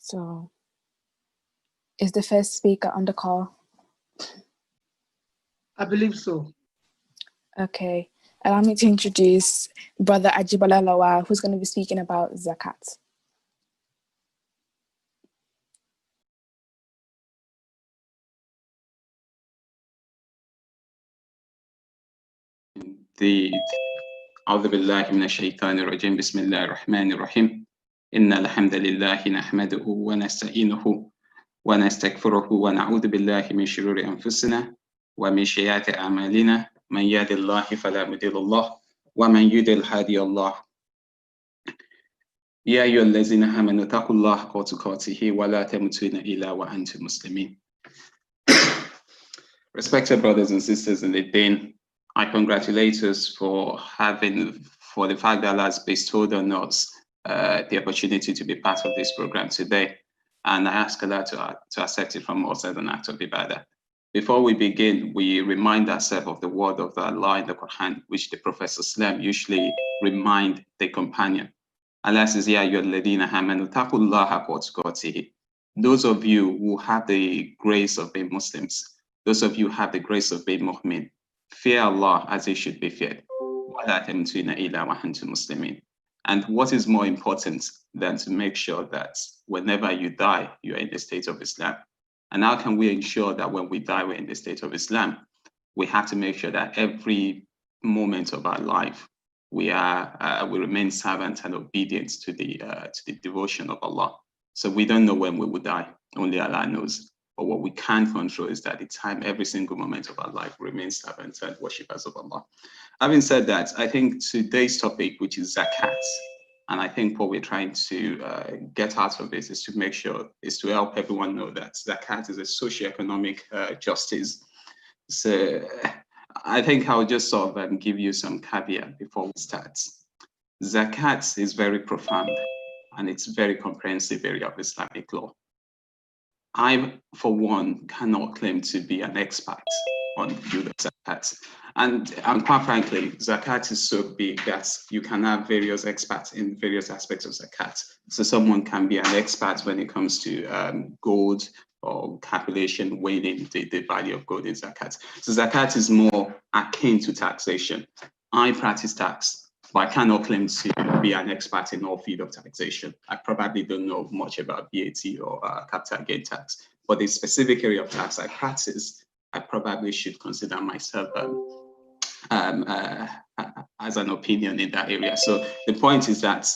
So, is the first speaker on the call? I believe so. Okay. Allow me to introduce Brother Ajibola Lawal, who's going to be speaking about zakat. أعوذ بالله من الشيطان الرجيم بسم الله الرحمن الرحيم إن الحمد لله نحمده ونستعينه ونستغفره ونعوذ بالله من شرور أنفسنا ومن سيئات أعمالنا من يهد الله فلا مضل له ومن يضلل هادي الله يا أيها الذين آمنوا اتقوا الله حق تقاته ولا تموتن إلا وأنتم مسلمين. Respected brothers and sisters in the deen, I congratulate us for the fact that Allah has bestowed on us the opportunity to be part of this program today. And I ask Allah to accept it from us as an act of ibadah. Before we begin, we remind ourselves of the word of Allah in the Quran, which the Prophet ﷺ usually remind the companion. Allah says, Ya ayyuhalladhina amanu taqullaha haqqa tuqatih. Those of you who have the grace of being Muslims, those of you who have the grace of being mu'min, fear Allah as it should be feared. And what is more important than to make sure that whenever you die, you are in the state of Islam? And how can we ensure that when we die, we're in the state of Islam? We have to make sure that every moment of our life, we remain servant and obedient to the devotion of Allah. So we don't know when we will die, only Allah knows. But what we can control is that the time, every single moment of our life, remains servants and worshippers of Allah. Having said that, I think today's topic, which is zakat, and I think what we're trying to get out of this is to make sure, is to help everyone know that zakat is a socioeconomic justice. So I think I'll just sort of give you some caveat before we start. Zakat is very profound and it's very comprehensive area of Islamic law. I, for one, cannot claim to be an expert on the field of zakat. And quite frankly, zakat is so big that you can have various experts in various aspects of zakat. So someone can be an expert when it comes to gold or calculation, weighing the value of gold in zakat. So zakat is more akin to taxation. I practice tax, but I cannot claim to be an expert in all field of taxation. I probably don't know much about VAT or capital gain tax, but the specific area of tax I practice, I probably should consider myself as an opinion in that area. So the point is that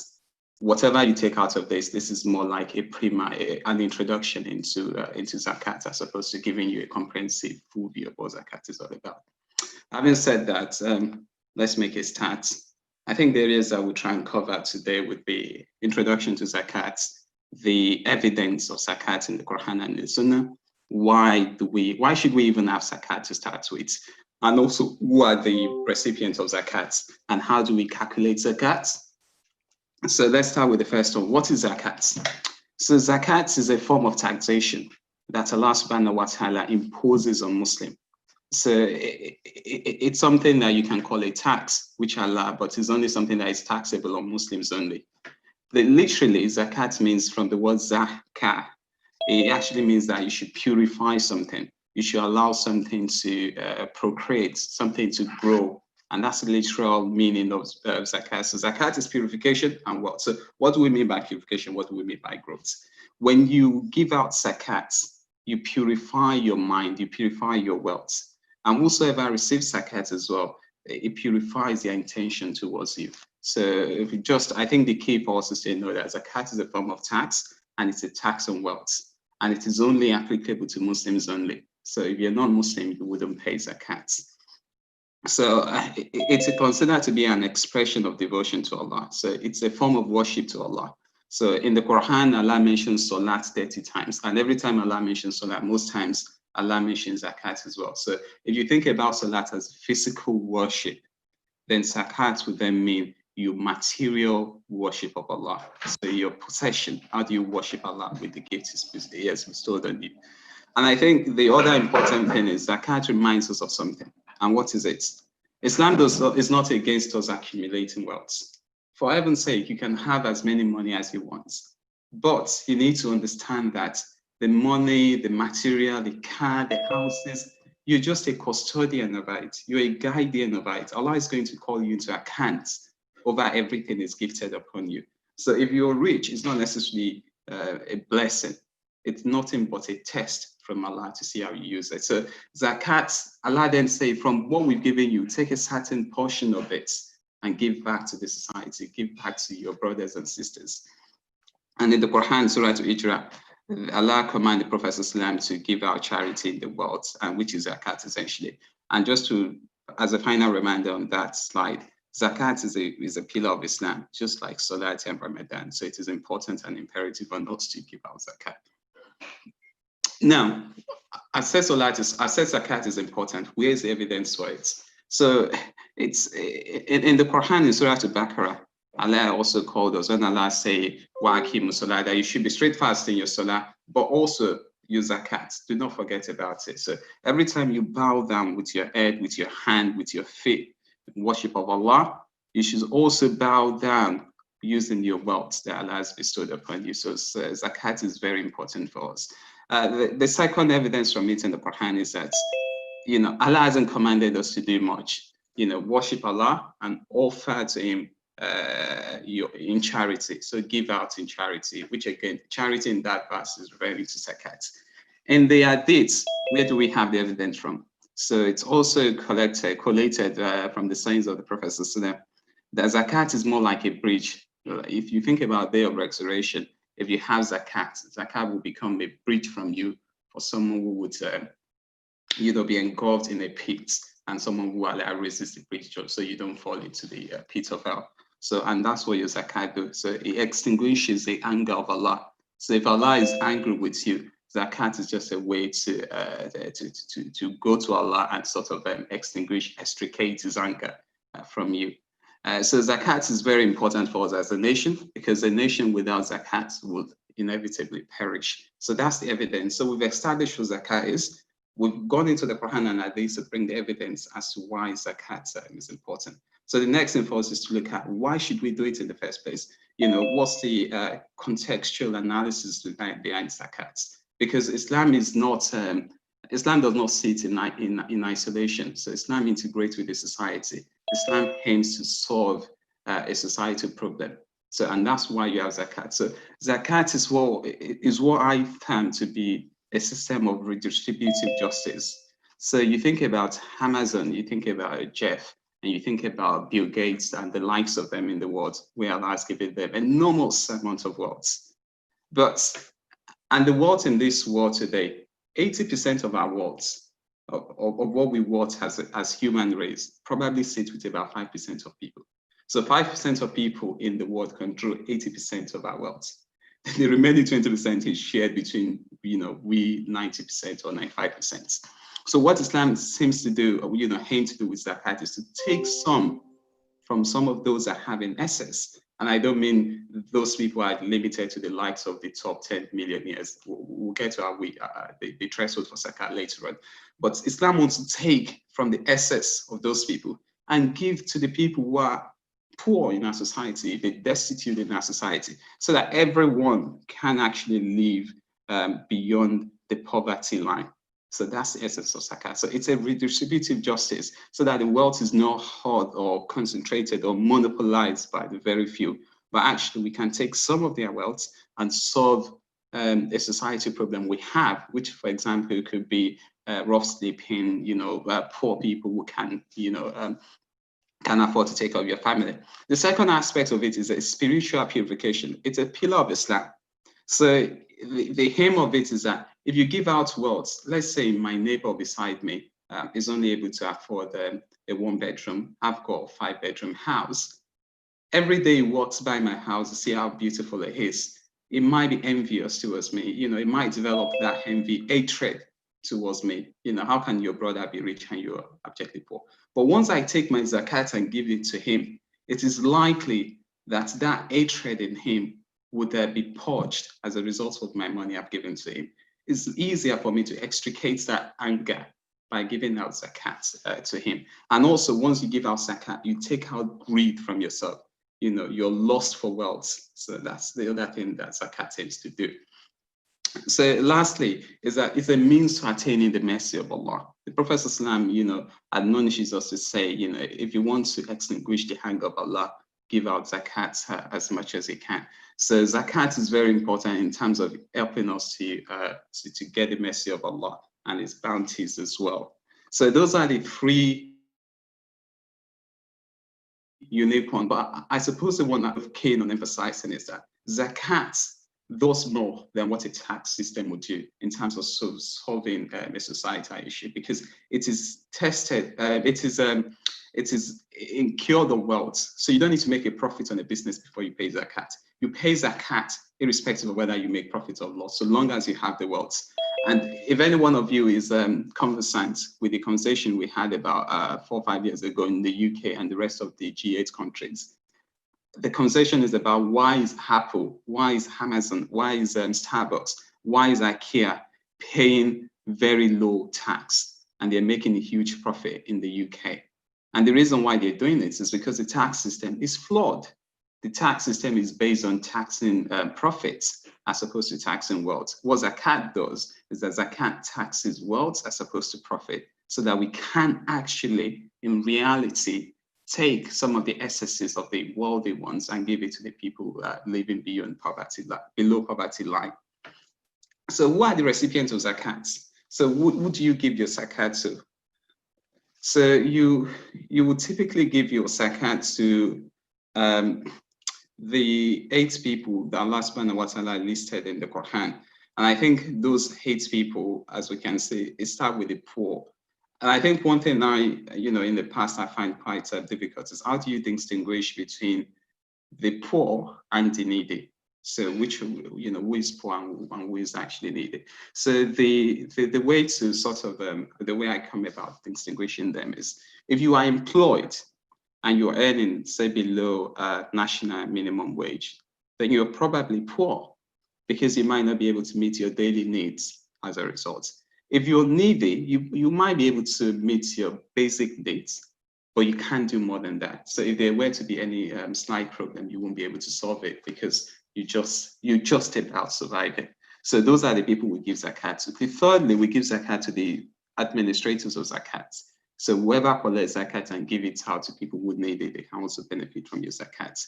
whatever you take out of this is more like an introduction into zakat, as opposed to giving you a comprehensive full view of what zakat is all about. Having said that, let's make a start. I think the areas that we'll try and cover today would be introduction to zakat, the evidence of zakat in the Quran and the Sunnah. Why should we even have zakat to start with? And also, who are the recipients of zakat and how do we calculate zakat? So let's start with the first one. What is zakat? So zakat is a form of taxation that Allah subhanahu wa ta'ala imposes on Muslims. So it's something that you can call a tax, which Allah, but it's only something that is taxable on Muslims only. Literally, zakat means from the word zakah. It actually means that you should purify something. You should allow something to procreate, something to grow. And that's the literal meaning of zakat. So zakat is purification and what? So what do we mean by purification? What do we mean by growth? When you give out zakat, you purify your mind, you purify your wealth. And whosoever receives zakat as well, it purifies their intention towards you. So if you I think the key for us is to know that zakat is a form of tax and it's a tax on wealth. And it is only applicable to Muslims only. So if you're not Muslim, you wouldn't pay zakat. So it's considered to be an expression of devotion to Allah. So it's a form of worship to Allah. So in the Quran, Allah mentions salat 30 times. And every time Allah mentions salat, most times Allah mentions zakat as well. So if you think about salat as physical worship, then zakat would then mean your material worship of Allah. So your possession, how do you worship Allah with the gifts He has bestowed on you? And I think the other important thing is zakat reminds us of something. And what is it? Islam is not against us accumulating wealth. For heaven's sake, you can have as many money as you want. But you need to understand that the money, the material, the car, the houses, you're just a custodian of it. You're a guardian of it. Allah is going to call you into account over everything is gifted upon you. So if you're rich, it's not necessarily a blessing. It's nothing but a test from Allah to see how you use it. So zakat, Allah then say, from what we've given you, take a certain portion of it and give back to the society, give back to your brothers and sisters. And in the Quran, Surah to Hijrah, Allah commanded the Prophet ﷺ to give out charity in the world, and which is zakat essentially. And just to, as a final reminder on that slide, zakat is a pillar of Islam, just like Salat and Ramadan. So it is important and imperative on us to give out zakat. Now, I said zakat is important. Where is the evidence for it? So it's in the Quran in Surah Al-Baqarah. Allah also called us when Allah say, "Wa'akimu salat," that you should be steadfast in your salah, but also use zakat. Do not forget about it. So every time you bow down with your head, with your hand, with your feet, in worship of Allah, you should also bow down using your wealth that Allah has bestowed upon you. So zakat is very important for us. The second evidence from it in the Quran is that, Allah hasn't commanded us to do much. Worship Allah and offer to Him in charity. So give out in charity, which again, charity in that verse is referring to zakat. In the hadith, where do we have the evidence from? So it's also collated from the sayings of the Prophet that zakat is more like a bridge. If you think about day of resurrection, if you have zakat will become a bridge from you for someone who would be engulfed in a pit, and someone who will resist the bridge so you don't fall into the pit of hell. So, and that's what your zakat do. So it extinguishes the anger of Allah. So if Allah is angry with you, zakat is just a way to go to Allah and sort of extricate his anger from you. So zakat is very important for us as a nation, because a nation without zakat would inevitably perish. So that's the evidence. So we've established what zakat is. We've gone into the Quran and Hadith to bring the evidence as to why zakat is important. So the next thing for us is to look at why should we do it in the first place? What's the contextual analysis behind zakat? Because Islam is not, Islam does not sit in isolation. So Islam integrates with the society. Islam aims to solve a societal problem. So, and that's why you have zakat. So zakat is what I term to be a system of redistributive justice. So you think about Amazon, you think about Jeff, and you think about Bill Gates and the likes of them in the world, where Allah has given them enormous amounts of wealth. And the wealth in this world today, 80% of our wealth, of what we want as human race, probably sits with about 5% of people. So 5% of people in the world control 80% of our wealth. The remaining 20% is shared between, we 90% or 95%. So what Islam seems to do, or aim to do with zakat, is to take some from some of those that have in excess. And I don't mean those people are limited to the likes of the top 10 millionaires. We'll get to the threshold for zakat later on. But Islam wants to take from the excess of those people and give to the people who are poor in our society, the destitute in our society, so that everyone can actually live beyond the poverty line. So that's the essence of zakat. So it's a redistributive justice, so that the wealth is not hoarded or concentrated or monopolized by the very few, but actually we can take some of their wealth and solve a society problem we have, which, for example, could be rough sleeping, poor people who can afford to take care of your family. The second aspect of it is a spiritual purification. It's a pillar of Islam. So the aim of it is that if you give out wealth, let's say my neighbor beside me is only able to afford a 1-bedroom, I've got a 5-bedroom house. Every day he walks by my house to see how beautiful it is. It might be envious towards me. It might develop that envy, hatred towards me. How can your brother be rich and you're abjectly poor? But once I take my zakat and give it to him, it is likely that hatred in him would be purged as a result of my money I've given to him. It's easier for me to extricate that anger by giving out zakat to him. And also, once you give out zakat, you take out greed from yourself. your lust for wealth. So that's the other thing that zakat aims to do. So lastly, is that it's a means to attaining the mercy of Allah. The Prophet ﷺ, admonishes us to say, if you want to extinguish the anger of Allah, give out zakat as much as you can. So zakat is very important in terms of helping us to get the mercy of Allah and His bounties as well. So those are the three unique ones. But I suppose the one I'm keen on emphasizing is that zakat does more than what a tax system would do in terms of solving a societal issue, because it is tested, it is incurred on wealth. So you don't need to make a profit on a business before you pay zakat. You pay zakat irrespective of whether you make profit or loss, so long as you have the wealth. And if any one of you is conversant with the conversation we had about 4 or 5 years ago in the UK and the rest of the G8 countries, the conversation is about why is Apple, why is Amazon, why is Starbucks, why is IKEA paying very low tax and they're making a huge profit in the UK. And the reason why they're doing it is because the tax system is flawed. The tax system is based on taxing profits as opposed to taxing wealth. What zakat does is that zakat taxes wealth as opposed to profit, so that we can actually, in reality, take some of the excesses of the wealthy ones and give it to the people living below poverty line. So who are the recipients of zakat? So who do you give your zakat to? So you would typically give your zakat to the 8 people that Allah subhanahu wa ta'ala listed in the Quran. And I think those 8 people, as we can see, it start with the poor. And I think one thing in the past I find quite difficult is how do you distinguish between the poor and the needy? So which, who is poor and who is actually needy? So the way to sort of, the way I come about distinguishing them is, if you are employed and you're earning, say, below national minimum wage, then you're probably poor because you might not be able to meet your daily needs as a result. If you're needy, you might be able to meet your basic needs, but you can't do more than that. So if there were to be any slight problem, you won't be able to solve it because you just about surviving. So those are the people we give zakat to. Thirdly, we give zakat to the administrators of zakat. So whoever collects zakat and give it out to people who need it, they can also benefit from your zakat.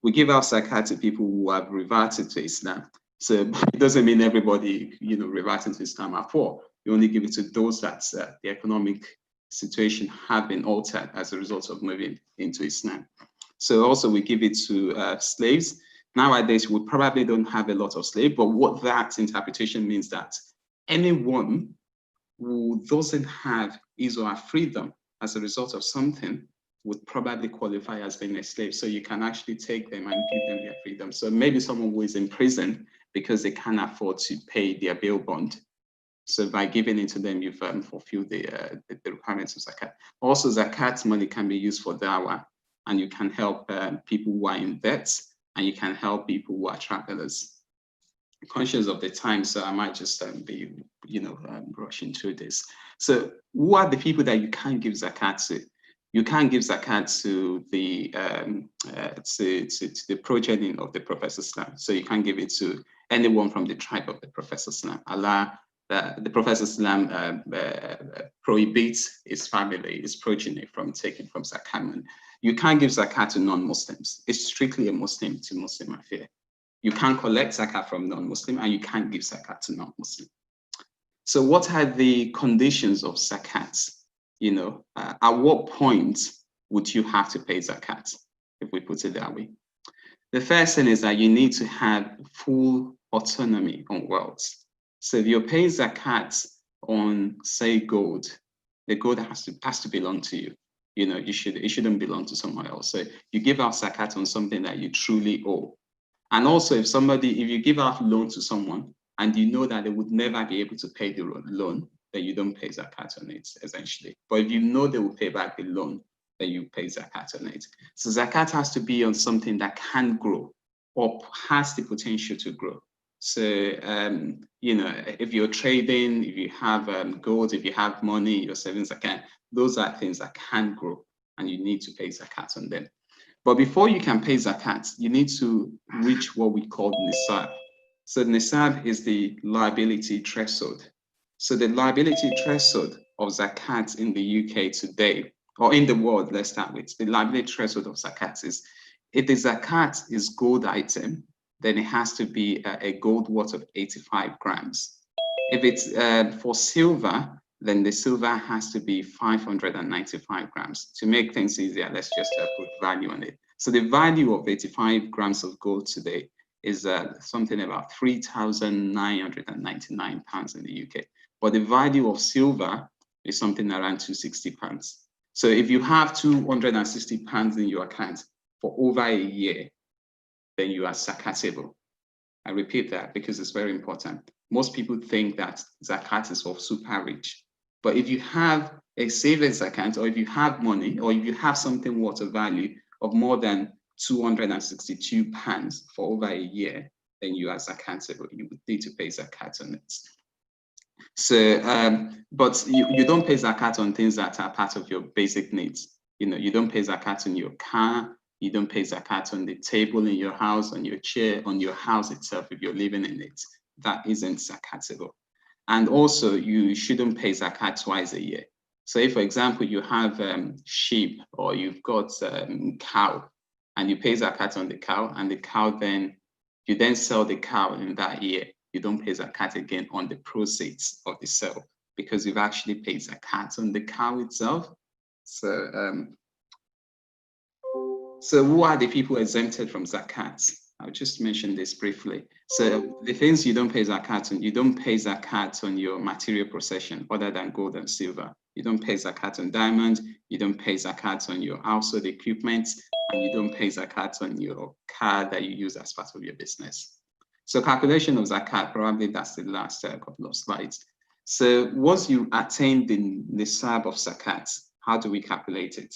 We give out zakat to people who have reverted to Islam. So it doesn't mean everybody, reverting to Islam are poor. You only give it to those that the economic situation have been altered as a result of moving into Islam. So also we give it to slaves. Nowadays, we probably don't have a lot of slaves, but what that interpretation means that anyone who doesn't have his or her freedom as a result of something would probably qualify as being a slave. So you can actually take them and give them their freedom. So maybe someone who is in prison because they can't afford to pay their bail bond. So by giving it to them, you've fulfilled the requirements of zakat. Also, zakat money can be used for dawah, and you can help people who are in debt, and you can help people who are travelers. Conscious of the time, so I might just be, rushing through this. So who are the people that you can't give zakat to? You can't give zakat to the progeny of the Prophet Islam. So you can't give it to anyone from the tribe of the Prophet Islam. The Prophet Islam prohibits his family, his progeny from taking from zakat. You can't give zakat to non-Muslims. It's strictly a Muslim to Muslim affair. You can't collect zakat from non-Muslim, and you can't give zakat to non-Muslim. So what are the conditions of zakat? At what point would you have to pay zakat, if we put it that way? The first thing is that you need to have full autonomy on wealth. So if you're paying zakat on, say, gold, the gold has to belong to you. It shouldn't belong to someone else. So you give out zakat on something that you truly owe. And also, if you give out loan to someone and you know that they would never be able to pay the loan, then you don't pay zakat on it, essentially. But if you know they will pay back the loan, then you pay zakat on it. So zakat has to be on something that can grow or has the potential to grow. So, if you're trading, if you have gold, if you have money, your savings account, those are things that can grow and you need to pay zakat on them. But before you can pay zakat, you need to reach what we call nisab. So nisab is the liability threshold. So the liability threshold of zakat in the UK today, or in the world, let's start with, the liability threshold of zakat is, if the zakat is gold item, then it has to be a gold worth of 85 grams. If it's for silver, then the silver has to be 595 grams. To make things easier, let's just put value on it. So the value of 85 grams of gold today is something about £3,999 in the UK. But the value of silver is something around £260. So if you have £260 in your account for over a year, then you are zakatable. I repeat that because it's very important. Most people think that zakat is for super rich. But if you have a savings account, or if you have money, or if you have something worth of value of more than £262 for over a year, then you are zakatable. You would need to pay zakat on it. So, but you don't pay zakat on things that are part of your basic needs. You don't pay zakat on your car. You don't pay zakat on the table in your house, on your chair, on your house itself if you're living in it. That isn't zakatable. And also, you shouldn't pay zakat twice a year. So if, for example, you have sheep, or you've got cow, and you pay zakat on the cow, and the cow you then sell the cow in that year, you don't pay zakat again on the proceeds of the sale, because you've actually paid zakat on the cow itself. So who are the people exempted from zakat? I'll just mention this briefly. So the things you don't pay zakat on, you don't pay zakat on your material possession other than gold and silver. You don't pay zakat on diamond, you don't pay zakat on your household equipment, and you don't pay zakat on your car that you use as part of your business. So calculation of zakat, probably that's the last couple of slides. So once you attain the nisab of zakat, how do we calculate it?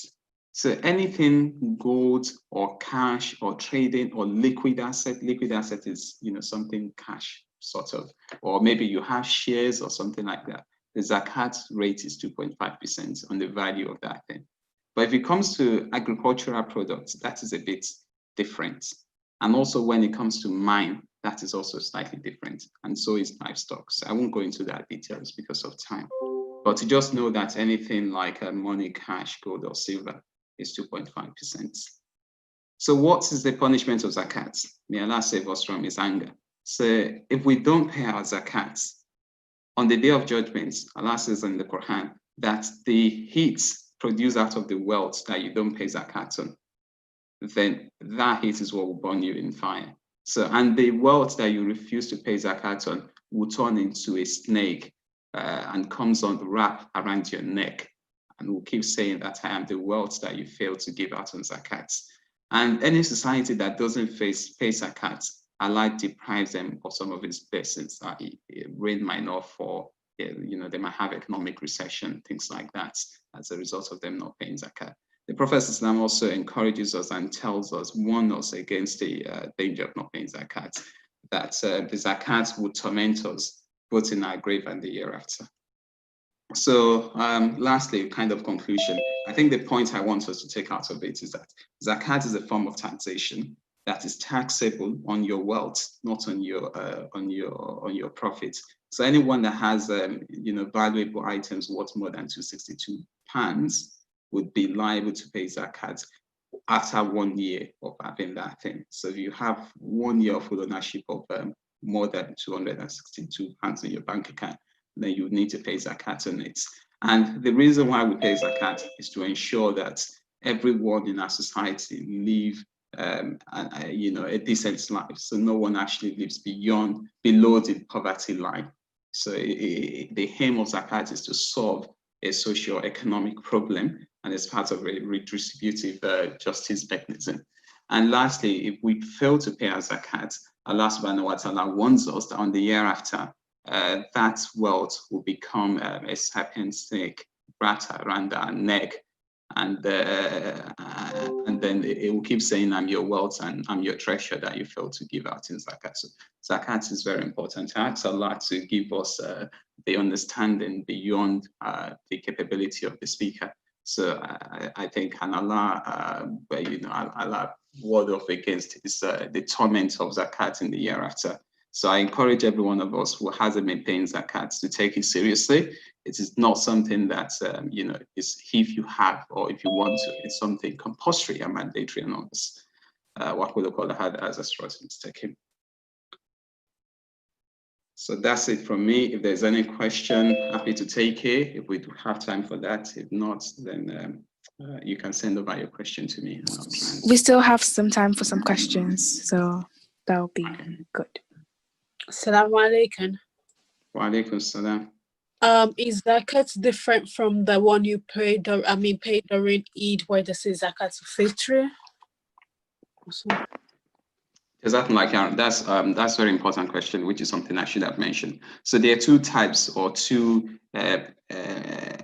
So anything gold or cash or trading or liquid asset is, something cash sort of, or maybe you have shares or something like that. The zakat rate is 2.5% on the value of that thing. But if it comes to agricultural products, that is a bit different. And also when it comes to mine, that is also slightly different. And so is livestock. So I won't go into that details because of time. But to just know that anything like money, cash, gold, or silver is 2.5%. So what is the punishment of zakat? May Allah save us from his anger. So if we don't pay our zakat, on the day of judgment, Allah says in the Quran that the heat produced out of the wealth that you don't pay zakat on, then that heat is what will burn you in fire. So, and the wealth that you refuse to pay zakat on will turn into a snake and comes on the wrap around your neck, and will keep saying that I am the wealth that you failed to give out on zakat. And any society that doesn't pay zakat, Allah deprives them of some of his blessings. Rain might not fall, they might have economic recession, things like that, as a result of them not paying zakat. The Prophet Islam also encourages us and warns us against the danger of not paying zakat, that the zakat will torment us both in our grave and the year after. So lastly, kind of conclusion, I think the point I want us to take out of it is that zakat is a form of taxation that is taxable on your wealth, not on your profits. So anyone that has valuable items worth more than £262 would be liable to pay zakat after 1 year of having that thing. So if you have 1 year of full ownership of more than £262 in your bank account, then you need to pay zakat on it. And the reason why we pay zakat is to ensure that everyone in our society live a decent life. So no one actually lives below the poverty line. So the aim of zakat is to solve a socio-economic problem, and it's part of a redistributive justice mechanism. And lastly, if we fail to pay our zakat, Allah subhanahu wa ta'ala warns us that on the year after, that wealth will become a serpent snake wrapped around our neck, and then it will keep saying, I'm your wealth and I'm your treasure that you failed to give out in zakat. So zakat is very important. I ask Allah to give us the understanding beyond the capability of the speaker. So I think and Allah, Allah ward off against is the torment of zakat in the year after. So I encourage every one of us who hasn't been paying zakat to take it seriously. It is not something that is if you have or if you want to. It's something compulsory and mandatory on us. What we call as a strategy to take him. So that's it from me. If there's any question, happy to take it. If we have time for that, if not, then you can send over your question to me. And I'll try and... We still have some time for some questions, so that'll be good. Assalamu alaikum. Wa alaikum salam. Is zakat different from the one you paid? Paid during Eid, where this is zakat fitr? Exactly, like that's a very important question, which is something I should have mentioned. So there are two types or two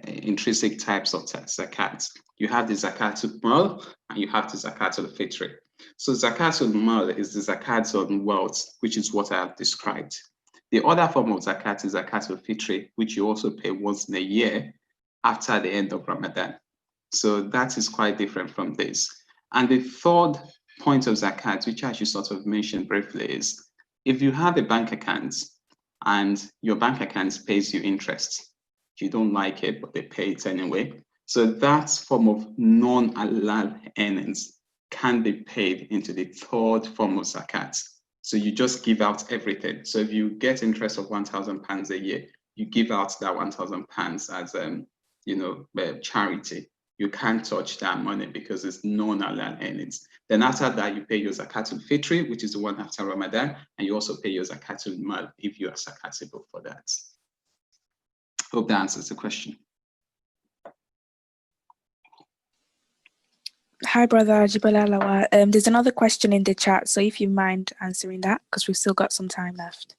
intrinsic types of zakat. You have the zakatul mal and you have the zakatul fitr. So zakatul mal is the zakat on wealth, which is what I have described. The other form of zakat is zakatul fitr, which you also pay once in a year after the end of Ramadan. So that is quite different from this. And the third point of zakat, which I should sort of mention briefly, is if you have a bank account and your bank account pays you interest, you don't like it, but they pay it anyway. So that form of non-halal earnings can be paid into the third form of zakat. So you just give out everything. So if you get interest of £1,000 a year, you give out that £1,000 as charity. You can't touch that money because it's non-halal earnings. Then after that, you pay your zakatul fitri, which is the one after Ramadan, and you also pay your zakatul mal if you are zakatable for that. Hope that answers the question. Hi, Brother Ajibala. There's another question in the chat, so if you mind answering that, because we've still got some time left.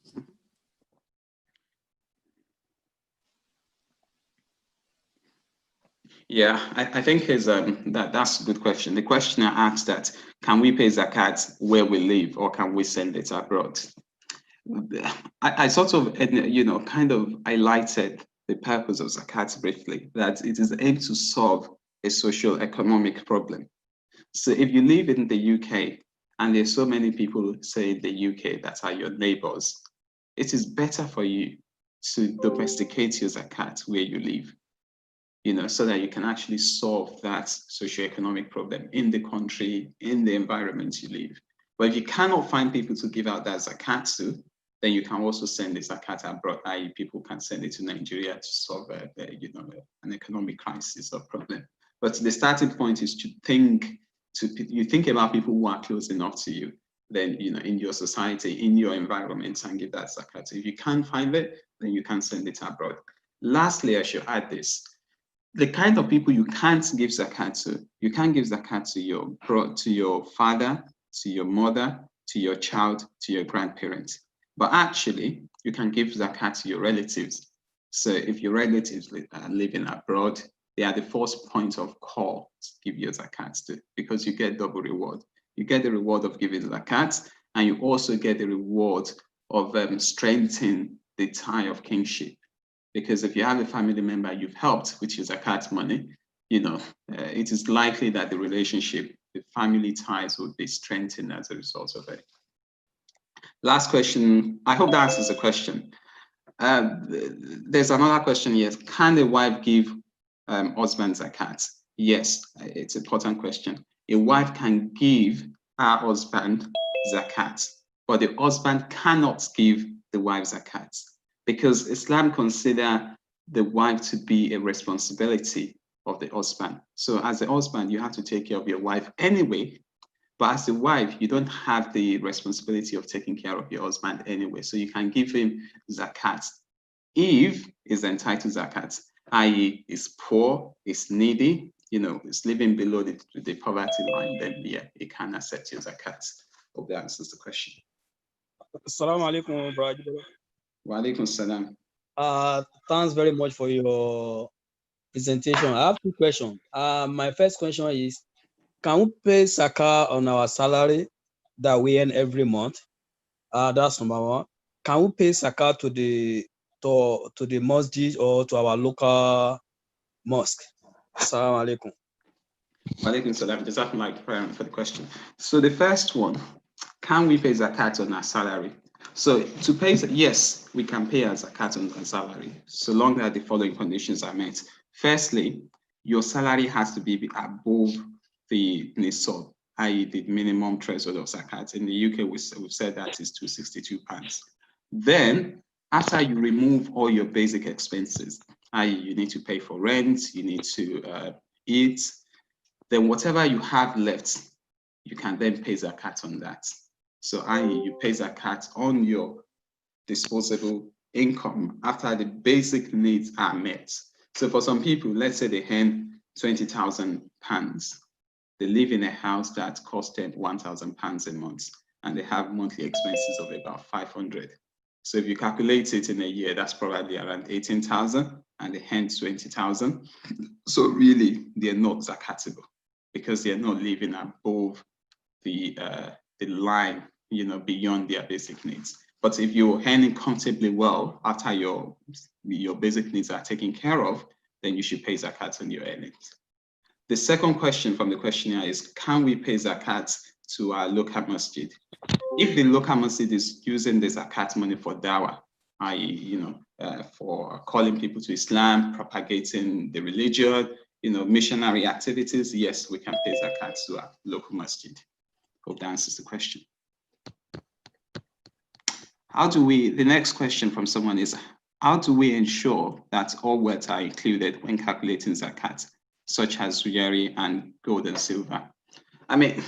Yeah, I think that's a good question. The questioner asked that, can we pay zakat where we live or can we send it abroad? I sort of, kind of highlighted the purpose of zakat briefly, that it is aimed to solve a socio-economic problem. So if you live in the UK and there's so many people, say in the UK, that are your neighbors, it is better for you to domesticate your zakat where you live, so that you can actually solve that socioeconomic problem in the country, in the environment you live. But if you cannot find people to give out that zakat to, then you can also send the zakat abroad, i.e. people can send it to Nigeria to solve an economic crisis or problem. But the starting point is to think about people who are close enough to you, then in your society, in your environment, and give that zakat. If you can't find it, then you can send it abroad. Lastly, I should add this. The kind of people you can't give zakat to, you can't give zakat to your father, to your mother, to your child, to your grandparents. But actually, you can give zakat to your relatives. So if your relatives are living abroad, they are the first point of call to give your zakat to, because you get double reward. You get the reward of giving zakat, and you also get the reward of strengthening the tie of kinship. Because if you have a family member you've helped with your zakat money, it is likely that the relationship, the family ties would be strengthened as a result of it. Last question. I hope that answers the question. There's another question here. Can a wife give husband zakat? Yes, it's an important question. A wife can give her husband zakat, but the husband cannot give the wife zakat, because Islam considers the wife to be a responsibility of the husband. So as a husband, you have to take care of your wife anyway, but as a wife, you don't have the responsibility of taking care of your husband anyway. So you can give him zakat if he's entitled to zakat, i.e. is poor, is needy, is living below the poverty line, then yeah, he can accept your zakat. Hope that answers the question. Assalamu alaikum, brother. Wa alaikum salam. Thanks very much for your presentation. I have two questions. My first question is, can we pay zakah on our salary that we earn every month? That's number one. Can we pay zakah to the masjid or to our local mosque? Assalamu alaikum. Walaikum salam. Jazakumullah for the question. So the first one, can we pay zakat on our salary? So to pay, yes, we can pay a zakat on our salary, so long as the following conditions are met. Firstly, your salary has to be above the nisab, i.e. the minimum threshold of zakat. In the UK, we've said that is £262. Then, after you remove all your basic expenses, i.e. you need to pay for rent, you need to eat, then whatever you have left, you can then pay zakat on that. So i.e. you pay zakat on your disposable income after the basic needs are met. So for some people, let's say they earn £20,000. They live in a house that costs them £1,000 a month, and they have monthly expenses of about 500. So if you calculate it in a year, that's probably around 18,000, and they earn 20,000. So really, they're not zakatable because they're not living above the line, beyond their basic needs. But if you're earning comfortably well after your basic needs are taken care of, then you should pay zakat on your earnings. The second question from the questionnaire is, can we pay zakat to our local masjid? If the local masjid is using the zakat money for dawah, i.e., for calling people to Islam, propagating the religion, missionary activities, yes, we can pay zakat to our local masjid. Hope that answers the question. The next question from someone is, how do we ensure that all words are included when calculating zakat, such as jewelry and gold and silver? I mean,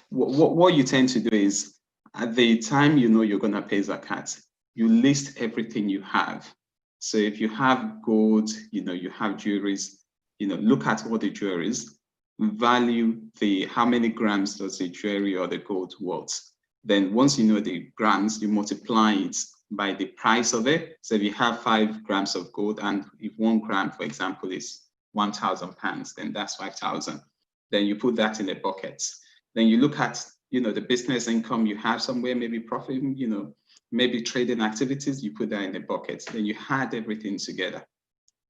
what you tend to do is, at the time you're going to pay zakat, you list everything you have. So if you have gold, you have jewelries, look at all the jewelries, value how many grams does the jewelry or the gold worth. Then once you know the grams, you multiply it by the price of it. So if you have 5 grams of gold, and if 1 gram, for example, is £1,000, then that's 5,000. Then you put that in a bucket. Then you look at, the business income you have somewhere, maybe profit, maybe trading activities, you put that in a bucket. Then you add everything together.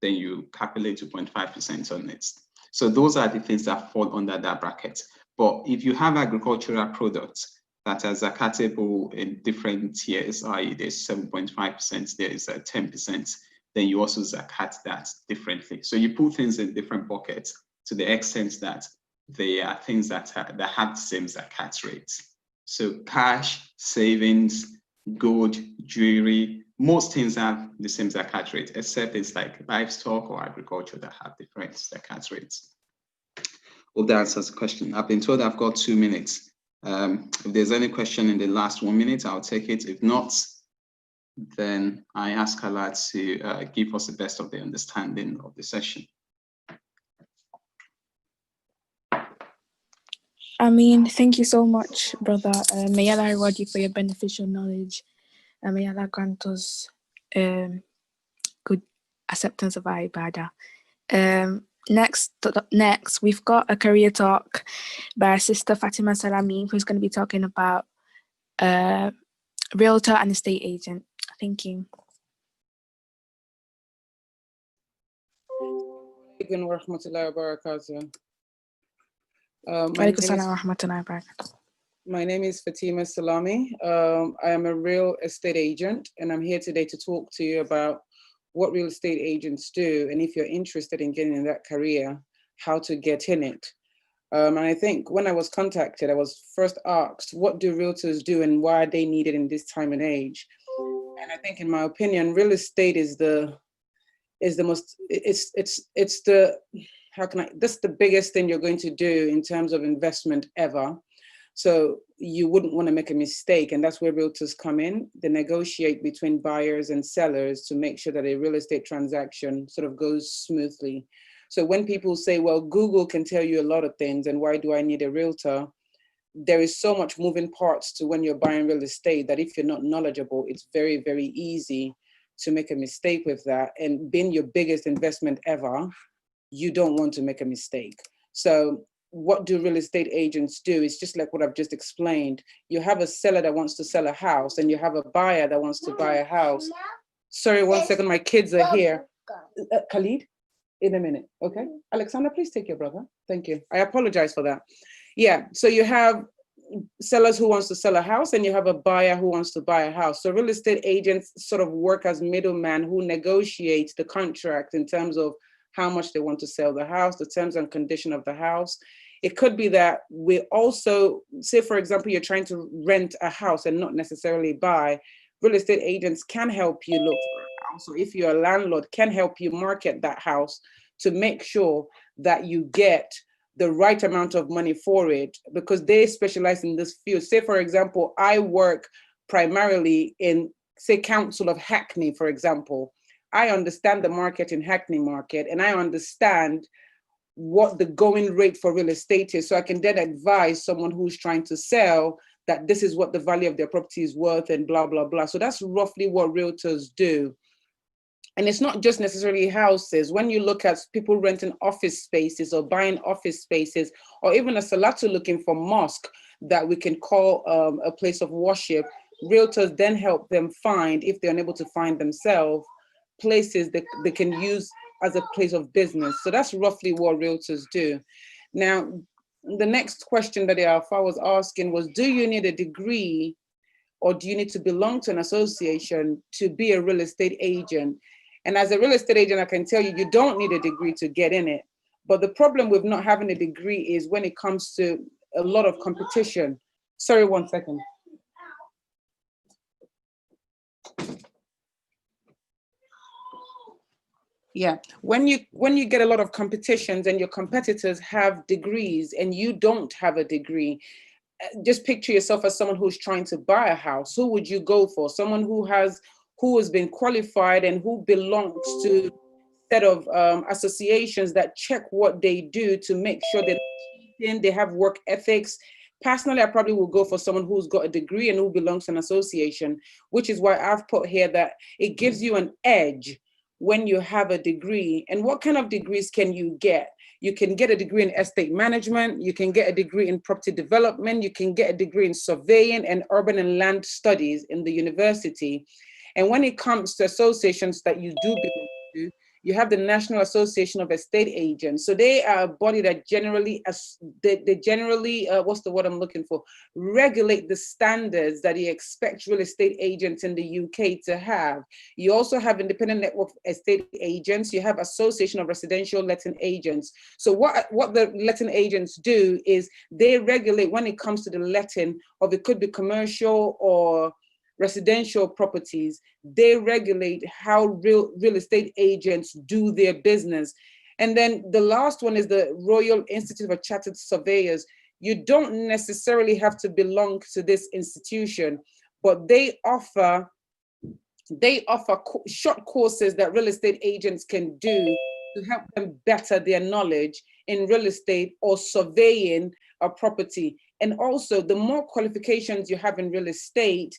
Then you calculate 2.5% on it. So those are the things that fall under that bracket. But if you have agricultural products that are zakatable in different tiers, i.e. there's 7.5%, there is 10%, then you also zakat that differently. So you put things in different buckets to the extent that they are things that have the same zakat rates. So cash, savings, gold, jewelry, most things have the same zakat rate, except it's like livestock or agriculture that have different zakat rates. Hope that answers the question. I've been told I've got 2 minutes. If there's any question in the last 1 minute, I'll take it. If not, then I ask Allah to give us the best of the understanding of the session. Thank you so much, brother. May Allah reward you for your beneficial knowledge. May Allah grant us good acceptance of our ibadah. Next, we've got a career talk by Sister Fatima Salami, who's going to be talking about realtor and estate agent. Thank you. My name is Fatima Salami. I am a real estate agent, and I'm here today to talk to you about what real estate agents do, and if you're interested in getting in that career, how to get in it. And I think when I was contacted, I was first asked, what do realtors do and why are they needed in this time and age? And I think, in my opinion, real estate is the most, that's the biggest thing you're going to do in terms of investment ever. So you wouldn't want to make a mistake, and that's where realtors come in. They negotiate between buyers and sellers to make sure that a real estate transaction sort of goes smoothly. So when people say, well, Google can tell you a lot of things, and why do I need a realtor? There is so much moving parts to when you're buying real estate that if you're not knowledgeable, it's very, very easy to make a mistake with that. And being your biggest investment ever, you don't want to make a mistake. So what do real estate agents do? It's just like what I've just explained. You have a seller that wants to sell a house, and you have a buyer that wants to buy a house. Sorry, 1 second, my kids are here. Khalid? in a minute. Okay. Alexander, please take your brother. Thank you. I apologize for that. Yeah. So you have sellers who wants to sell a house and you have a buyer who wants to buy a house. So real estate agents sort of work as middlemen who negotiate the contract in terms of how much they want to sell the house, the terms and condition of the house. It could be that we also, say, for example, you're trying to rent a house and not necessarily buy. Real estate agents can help you look for a house. So if you're a landlord, can help you market that house to make sure that you get the right amount of money for it, because they specialize in this field. Say, for example, I work primarily in, say, Council of Hackney, for example. I understand the market in Hackney market, and I understand what the going rate for real estate is. So I can then advise someone who's trying to sell that this is what the value of their property is worth and blah, blah, blah. So that's roughly what realtors do. And it's not just necessarily houses. When you look at people renting office spaces or buying office spaces, or even a salatu looking for mosque that we can call a place of worship, realtors then help them find, if they're unable to find themselves, places that they can use as a place of business. So that's roughly what realtors do. Now, the next question that Alpha was asking was, do you need a degree or do you need to belong to an association to be a real estate agent? And as a real estate agent, I can tell you, you don't need a degree to get in it. But the problem with not having a degree is when it comes to a lot of competition. Sorry, 1 second. Yeah, when you get a lot of competitions and your competitors have degrees and you don't have a degree, just picture yourself as someone who's trying to buy a house. Who would you go for? Someone who has been qualified and who belongs to a set of associations that check what they do to make sure that they have work ethics. Personally, I probably will go for someone who's got a degree and who belongs to an association, which is why I've put here that it gives you an edge when you have a degree. And what kind of degrees can you get? You can get a degree in estate management, you can get a degree in property development, you can get a degree in surveying and urban and land studies in the university. And when it comes to associations that you do belong to, you have the National Association of Estate Agents. So they are a body that generally, what's the word I'm looking for? Regulate the standards that you expect real estate agents in the UK to have. You also have Independent Network of Estate Agents. You have Association of Residential Letting Agents. So what the letting agents do is they regulate when it comes to the letting of, it could be commercial or residential properties. They regulate how real estate agents do their business. And then the last one is the Royal Institute of Chartered Surveyors. You don't necessarily have to belong to this institution, but they offer short courses that real estate agents can do to help them better their knowledge in real estate or surveying a property. And also, the more qualifications you have in real estate,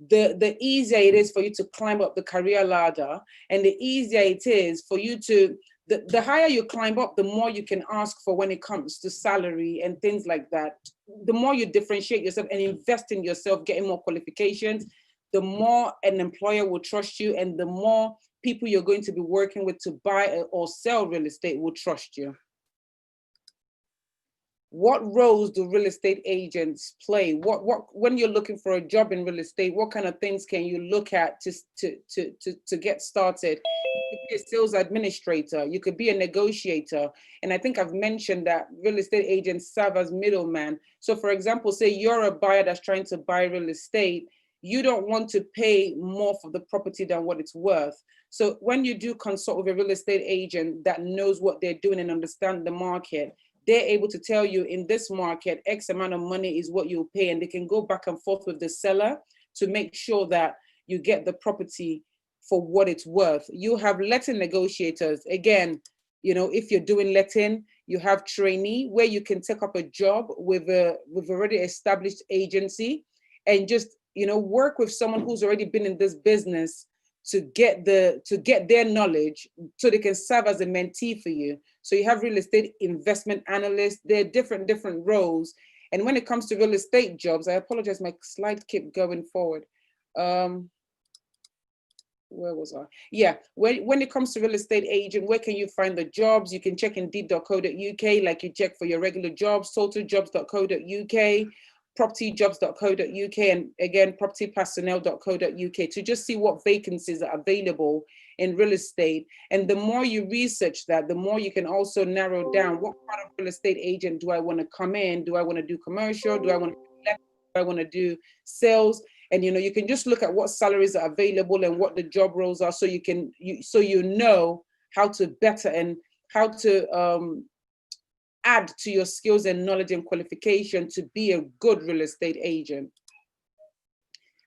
the easier it is for you to climb up the career ladder, and the easier it is for you to, the higher you climb up, the more you can ask for when it comes to salary and things like that. The more you differentiate yourself and invest in yourself, getting more qualifications, the more an employer will trust you, and the more people you're going to be working with to buy or sell real estate will trust you. What roles do real estate agents play? When you're looking for a job in real estate, what kind of things can you look at to get started? You could be a sales administrator, you could be a negotiator. And I think I've mentioned that real estate agents serve as middlemen. So for example, say you're a buyer that's trying to buy real estate, you don't want to pay more for the property than what it's worth. So when you do consult with a real estate agent that knows what they're doing and understand the market, they're able to tell you in this market, X amount of money is what you'll pay. And they can go back and forth with the seller to make sure that you get the property for what it's worth. You have letting negotiators. Again, you know, if you're doing letting, you have trainee where you can take up a job with already established agency and just, you know, work with someone who's already been in this business to get their knowledge so they can serve as a mentee for you. So you have real estate investment analysts. There are different roles. And when it comes to real estate jobs, I apologize, my slide kept going forward. where was I? Yeah, when it comes to real estate agent, where can you find the jobs? You can check indeed.co.uk, like you check for your regular jobs, totaljobs.co.uk, propertyjobs.co.uk, and again, propertypersonnel.co.uk, to just see what vacancies are available in real estate. And the more you research that, the more you can also narrow down what part of real estate agent do I want to come in? Do I want to do commercial? Do I want to do sales? And you can just look at what salaries are available and what the job roles are, so you know how to better and how to add to your skills and knowledge and qualification to be a good real estate agent.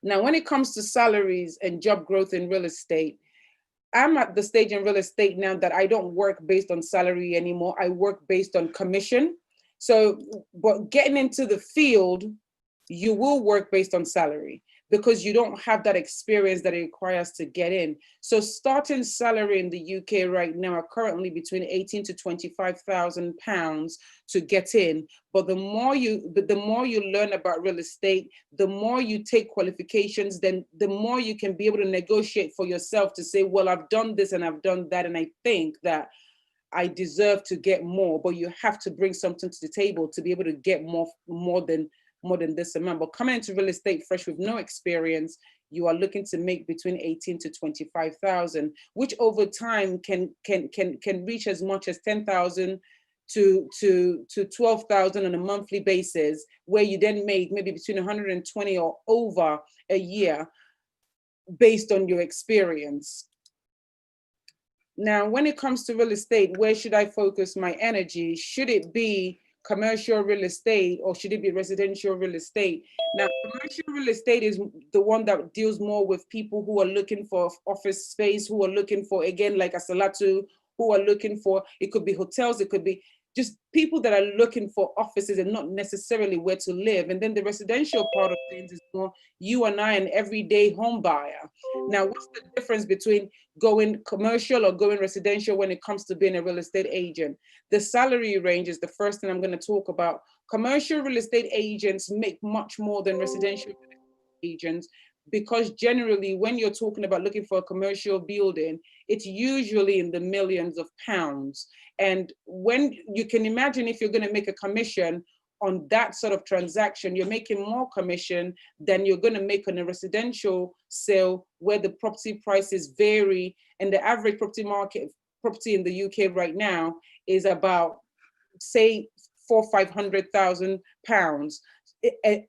Now, when it comes to salaries and job growth in real estate, I'm at the stage in real estate now that I don't work based on salary anymore. I work based on commission. So, but getting into the field, you will work based on salary, because you don't have that experience that it requires to get in. So starting salary in the UK right now are currently between 18 to 25,000 pounds to get in. But the more you learn about real estate, the more you take qualifications, then the more you can be able to negotiate for yourself to say, well, I've done this and I've done that, and I think that I deserve to get more. But you have to bring something to the table to be able to get more than this amount. But coming into real estate fresh with no experience, you are looking to make between 18 to 25,000, which over time can reach as much as 10,000 to 12,000 on a monthly basis, where you then make maybe between 120 or over a year based on your experience. Now, when it comes to real estate, where should I focus my energy? Should it be commercial real estate, or should it be residential real estate? Now, commercial real estate is the one that deals more with people who are looking for office space, who are looking for, again, like a Salatu, who are looking for, it could be hotels, it could be just people that are looking for offices and not necessarily where to live. And then the residential part of things is more you and I, an everyday home buyer. Now, what's the difference between going commercial or going residential when it comes to being a real estate agent? The salary range is the first thing I'm going to talk about. Commercial real estate agents make much more than residential agents, because generally when you're talking about looking for a commercial building, it's usually in the millions of pounds. And when you can imagine, if you're going to make a commission on that sort of transaction, you're making more commission than you're going to make on a residential sale, where the property prices vary, and the average property in the UK right now is about, say, 400,000 to 500,000 pounds,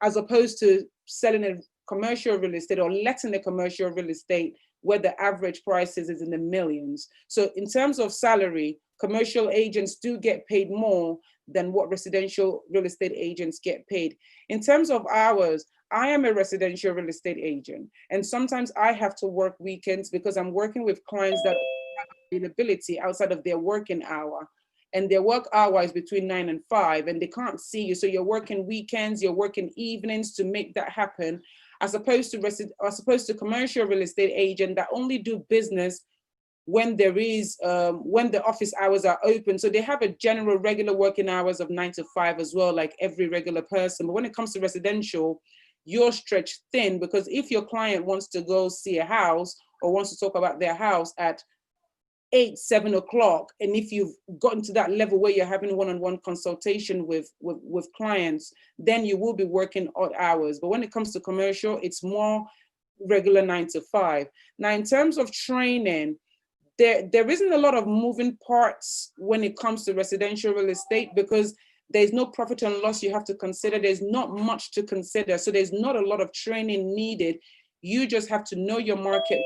as opposed to selling a commercial real estate or letting a commercial real estate where the average price is in the millions. So in terms of salary, commercial agents do get paid more than what residential real estate agents get paid. In terms of hours, I am a residential real estate agent, and sometimes I have to work weekends because I'm working with clients that have availability outside of their working hour. And their work hour is between 9 and 5, and they can't see you. So you're working weekends, you're working evenings to make that happen, as opposed to commercial real estate agent that only do business when there is, when the office hours are open. So they have a general regular working hours of 9 to 5 as well, like every regular person. But when it comes to residential, you're stretched thin, because if your client wants to go see a house or wants to talk about their house at 8, 7 o'clock, and if you've gotten to that level where you're having one-on-one consultation with clients, then you will be working odd hours. But when it comes to commercial, it's more regular 9 to 5. Now, in terms of training, there isn't a lot of moving parts when it comes to residential real estate, because there's no profit and loss you have to consider. There's not much to consider. So there's not a lot of training needed. You just have to know your market,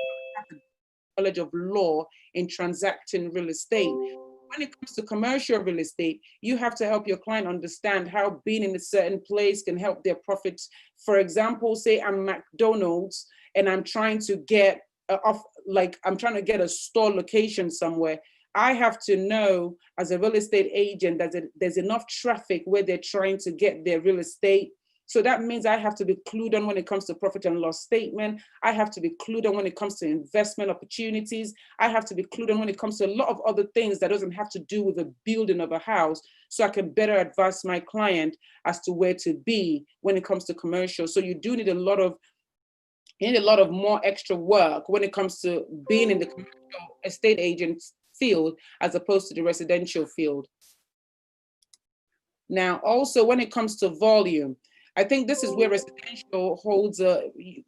knowledge of law in transacting real estate. When it comes to commercial real estate, you have to help your client understand how being in a certain place can help their profits. For example, say I'm McDonald's and I'm trying to get I'm trying to get a store location somewhere. I have to know, as a real estate agent, that there's enough traffic where they're trying to get their real estate. So that means I have to be clued on when it comes to profit and loss statement. I have to be clued on when it comes to investment opportunities. I have to be clued on when it comes to a lot of other things that doesn't have to do with the building of a house, so I can better advise my client as to where to be when it comes to commercial. So you do need a lot of You need a lot of more extra work when it comes to being in the commercial estate agent field as opposed to the residential field. Now, also when it comes to volume, I think this is where residential holds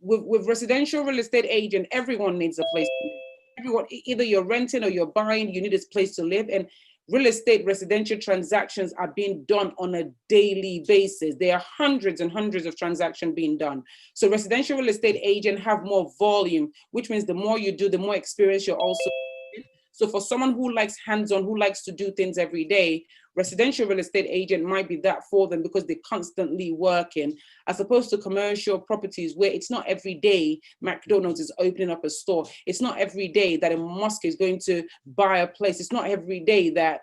with residential real estate agent, everyone needs a place to live. Everyone, either you're renting or you're buying, you need a place to live. And real estate residential transactions are being done on a daily basis. There are hundreds and hundreds of transactions being done. So residential real estate agent have more volume, which means the more you do, the more experience you're also getting. So for someone who likes hands-on, who likes to do things every day, residential real estate agent might be that for them because they're constantly working, as opposed to commercial properties where it's not every day McDonald's is opening up a store. It's not every day that a mosque is going to buy a place. It's not every day that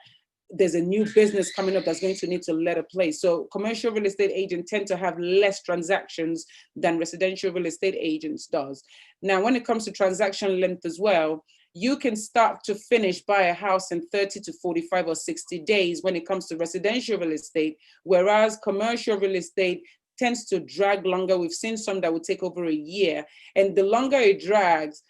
there's a new business coming up that's going to need to let a place. So commercial real estate agents tend to have less transactions than residential real estate agents does. Now, when it comes to transaction length as well, you can start to finish buy a house in 30 to 45 or 60 days when it comes to residential real estate, whereas commercial real estate tends to drag longer. We've seen some that would take over a year. And the longer it drags,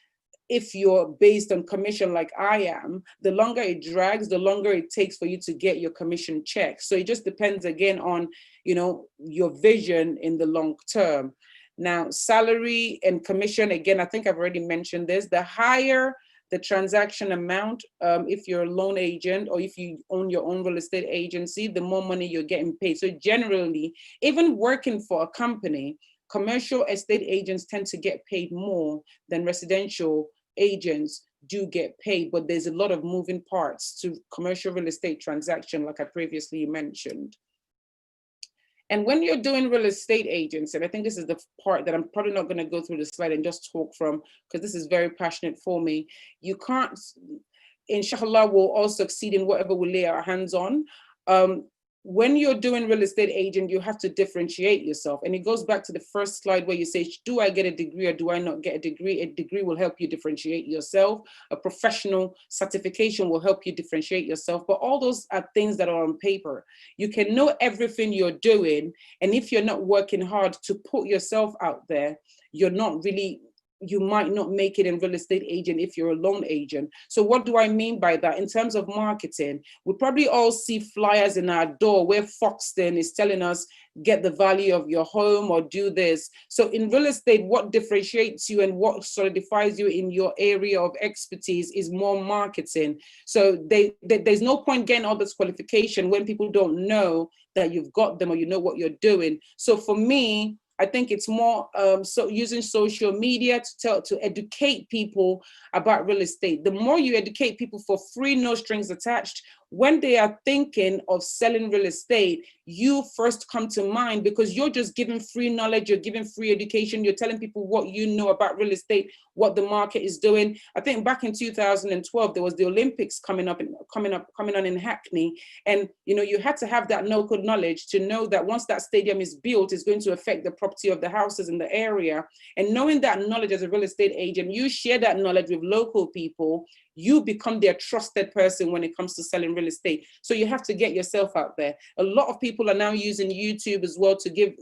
if you're based on commission like I am, the longer it drags, the longer it takes for you to get your commission check. So it just depends again on, you know, your vision in the long term. Now, salary and commission, again, I think I've already mentioned this, the higher the transaction amount, if you're a loan agent or if you own your own real estate agency, the more money you're getting paid. So generally, even working for a company, commercial estate agents tend to get paid more than residential agents do get paid, but there's a lot of moving parts to commercial real estate transaction, like I previously mentioned. And when you're doing real estate agents, and I think this is the part that I'm probably not going to go through the slide and just talk from, because this is very passionate for me. You can't, inshallah, we'll all succeed in whatever we lay our hands on. When you're doing real estate agent, you have to differentiate yourself. And it goes back to the first slide where you say, do I get a degree or do I not get a degree? A degree will help you differentiate yourself. A professional certification will help you differentiate yourself. But all those are things that are on paper. You can know everything you're doing. And if you're not working hard to put yourself out there, you're not really, you might not make it in real estate agent if you're a loan agent. So what do I mean by that? In terms of marketing, we probably all see flyers in our door where Foxton is telling us, get the value of your home or do this. So in real estate, what differentiates you and what solidifies you in your area of expertise is more marketing. So there's no point getting all this qualification when people don't know that you've got them or you know what you're doing. So for me, I think it's more so using social media to educate people about real estate. The more you educate people for free, no strings attached, when they are thinking of selling real estate, you first come to mind because you're just giving free knowledge, you're giving free education, you're telling people what you know about real estate, what the market is doing. I think back in 2012, there was the Olympics coming on in Hackney. And you know, you had to have that local knowledge to know that once that stadium is built, it's going to affect the property of the houses in the area. And knowing that knowledge as a real estate agent, you share that knowledge with local people, you become their trusted person when it comes to selling real estate. So you have to get yourself out there. A lot of people are now using YouTube as well to give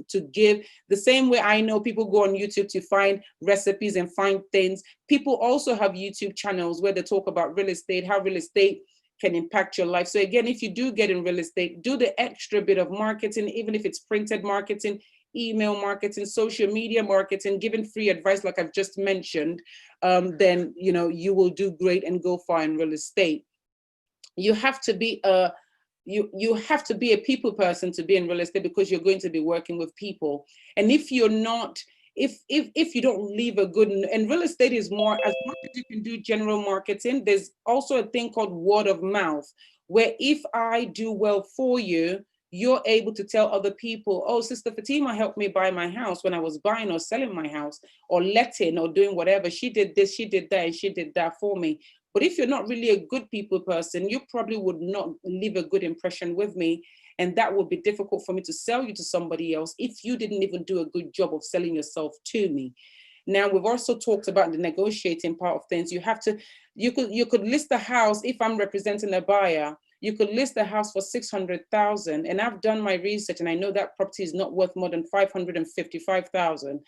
the same way I know people go on YouTube to find recipes and find things. People also have YouTube channels where they talk about real estate, how real estate can impact your life. So again, if you do get in real estate, do the extra bit of marketing, even if it's printed marketing, email marketing, social media marketing, giving free advice like I've just mentioned, then you know you will do great and go far in real estate. You have to be a people person to be in real estate because you're going to be working with people. And if you're not, if you don't leave a good, and real estate is more, as much as you can do general marketing, there's also a thing called word of mouth, where if I do well for you, you're able to tell other people, oh, Sister Fatima helped me buy my house when I was buying or selling my house or letting or doing whatever. She did this, she did that, and she did that for me. But if you're not really a good people person, you probably would not leave a good impression with me. And that would be difficult for me to sell you to somebody else if you didn't even do a good job of selling yourself to me. Now, we've also talked about the negotiating part of things. You could list a house. If I'm representing a buyer, you could list the house for 600,000, and I've done my research and I know that property is not worth more than 555,000.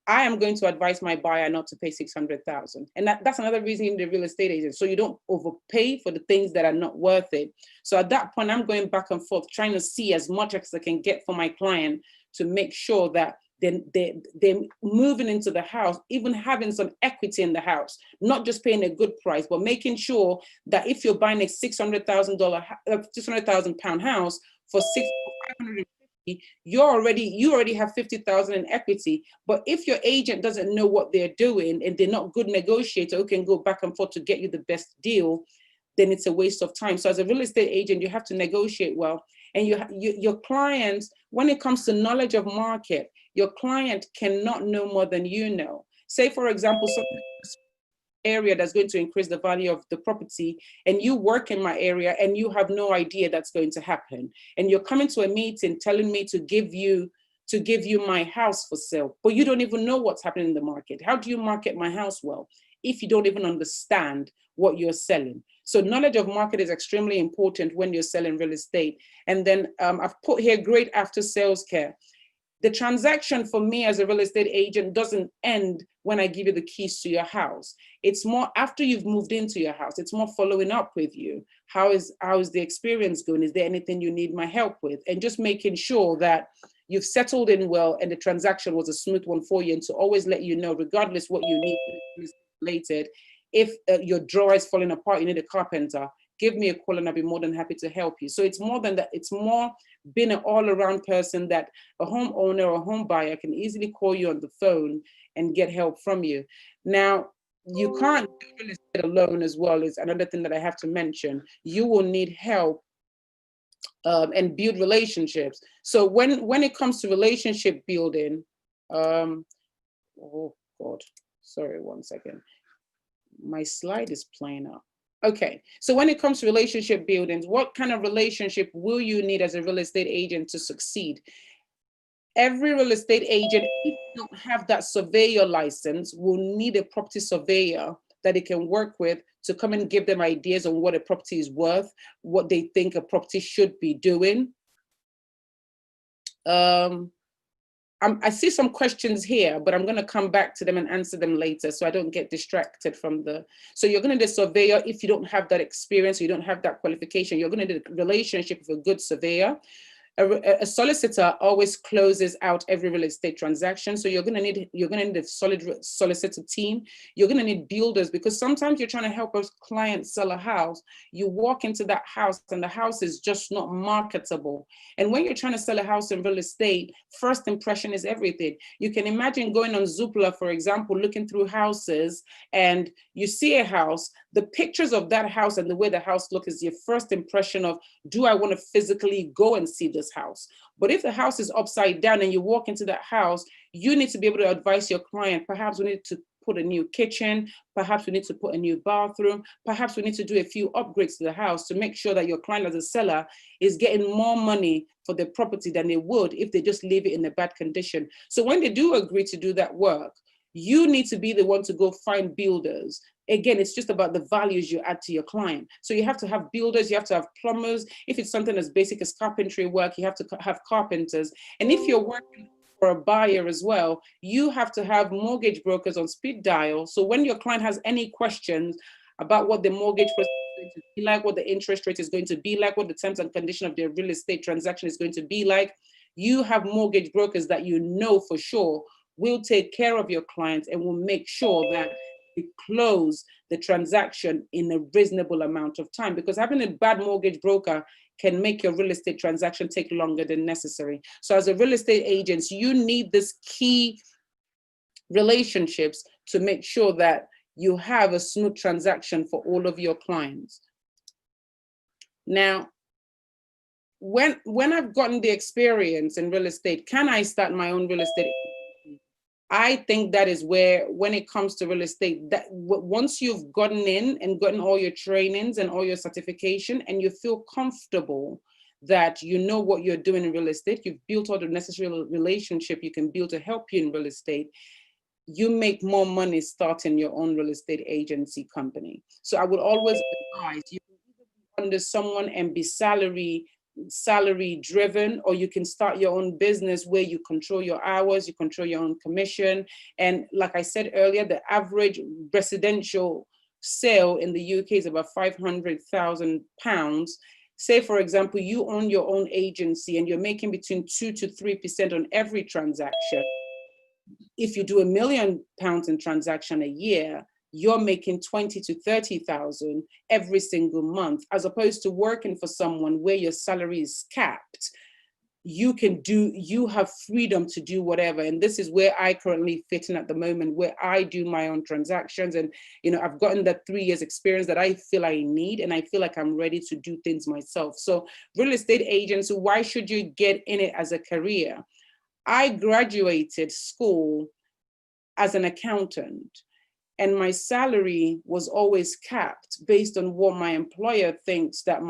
I am going to advise my buyer not to pay 600,000. And that's another reason in the real estate agent. So you don't overpay for the things that are not worth it. So at that point, I'm going back and forth, trying to see as much as I can get for my client to make sure that they're moving into the house, even having some equity in the house, not just paying a good price, but making sure that if you're buying a £600,000 house for 550, you already have 50,000 in equity. But if your agent doesn't know what they're doing and they're not good negotiator who can go back and forth to get you the best deal, then it's a waste of time. So as a real estate agent, you have to negotiate well. And your clients, when it comes to knowledge of market, your client cannot know more than you know. Say, for example, some area that's going to increase the value of the property, and you work in my area and you have no idea that's going to happen. And you're coming to a meeting telling me to give you my house for sale, but you don't even know what's happening in the market. How do you market my house well if you don't even understand what you're selling? So knowledge of market is extremely important when you're selling real estate. And then I've put here great after sales care. The transaction for me as a real estate agent doesn't end when I give you the keys to your house. It's more after you've moved into your house. It's more following up with you. How is the experience going? Is there anything you need my help with? And just making sure that you've settled in well and the transaction was a smooth one for you, and to always let you know, regardless what you need related, if your drawer is falling apart, you need a carpenter, give me a call and I'll be more than happy to help you. So it's more than that. It's more being an all-around person that a homeowner or home buyer can easily call you on the phone and get help from you. Now, you can't do real estate alone as well, is another thing that I have to mention. You will need help and build relationships. So when it comes to relationship building, oh God, sorry, one second. My slide is playing up. Okay, so when it comes to relationship building, what kind of relationship will you need as a real estate agent to succeed? Every real estate agent, if you don't have that surveyor license, will need a property surveyor that they can work with to come and give them ideas on what a property is worth, what they think a property should be doing. I see some questions here, but I'm going to come back to them and answer them later so I don't get distracted from the. So you're going to need a surveyor if you don't have that experience, you don't have that qualification. You're going to need a relationship with a good surveyor. A solicitor always closes out every real estate transaction. So you're going to need a solid solicitor team. You're going to need builders, because sometimes you're trying to help a client sell a house. You walk into that house and the house is just not marketable. And when you're trying to sell a house in real estate, first impression is everything. You can imagine going on Zoopla, for example, looking through houses, and you see a house. The pictures of that house and the way the house looks is your first impression of, do I want to physically go and see this house? But if the house is upside down and you walk into that house, you need to be able to advise your client, perhaps we need to put a new kitchen, perhaps we need to put a new bathroom, perhaps we need to do a few upgrades to the house to make sure that your client as a seller is getting more money for the property than they would if they just leave it in a bad condition. So when they do agree to do that work, you need to be the one to go find builders. Again, it's just about the values you add to your client. So you have to have builders, you have to have plumbers. If it's something as basic as carpentry work, you have to have carpenters. And if you're working for a buyer as well, you have to have mortgage brokers on speed dial. So when your client has any questions about what the mortgage process is going to be like, what the interest rate is going to be like, what the terms and conditions of their real estate transaction is going to be like, you have mortgage brokers that you know for sure will take care of your clients and will make sure that you close the transaction in a reasonable amount of time, because having a bad mortgage broker can make your real estate transaction take longer than necessary. So as a real estate agent, you need this key relationships to make sure that you have a smooth transaction for all of your clients. Now, when I've gotten the experience in real estate, can I start my own real estate agency? I think that is where, when it comes to real estate, that once you've gotten in and gotten all your trainings and all your certification and you feel comfortable that you know what you're doing in real estate, you've built all the necessary relationship you can build to help you in real estate, you make more money starting your own real estate agency company. So I would always advise you can either be under someone and be salary salary driven, or you can start your own business where you control your hours, you control your own commission. And like I said earlier, the average residential sale in the UK is about £500,000. Say, for example, you own your own agency and you're making between 2 to 3% on every transaction. If you do £1 million in transaction a year, you're making 20 to 30,000 every single month, as opposed to working for someone where your salary is capped. You have freedom to do whatever. And this is where I currently fit in at the moment, where I do my own transactions. And, I've gotten that 3 years experience that I feel I need, and I feel like I'm ready to do things myself. So real estate agents, why should you get in it as a career? I graduated school as an accountant, and my salary was always capped based on what my employer thinks that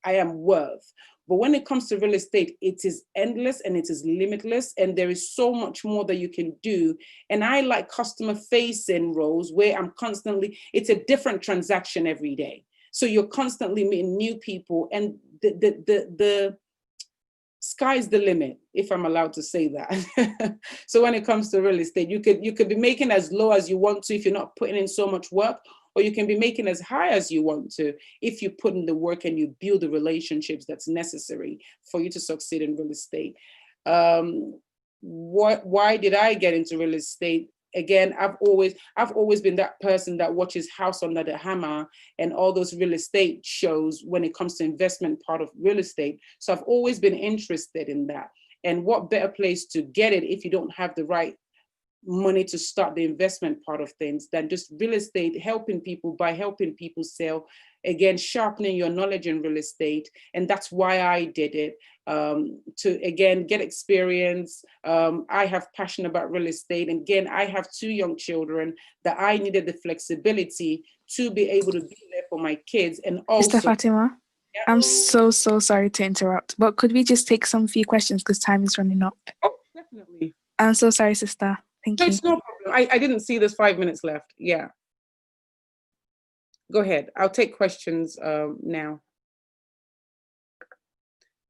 I am worth. But when it comes to real estate, it is endless and it is limitless, and there is so much more that you can do. And I like customer facing roles where it's a different transaction every day. So you're constantly meeting new people, and the sky's the limit, if I'm allowed to say that. So when it comes to real estate, you could be making as low as you want to if you're not putting in so much work, or you can be making as high as you want to if you put in the work and you build the relationships that's necessary for you to succeed in real estate. Why did I get into real estate? Again, I've always been that person that watches House Under the Hammer and all those real estate shows when it comes to investment part of real estate. So I've always been interested in that. And what better place to get it if you don't have the right money to start the investment part of things than just real estate, helping people sell, again, sharpening your knowledge in real estate. And that's why I did it, to, again, get experience. I have passion about real estate. And again, I have 2 young children that I needed the flexibility to be able to be there for my kids. And also, Sister Fatima, yeah. I'm so sorry to interrupt, but could we just take some few questions because time is running up? Oh, definitely. I'm so sorry, sister. Thank you. It's no problem. I didn't see there's 5 minutes left. Yeah. Go ahead. I'll take questions now.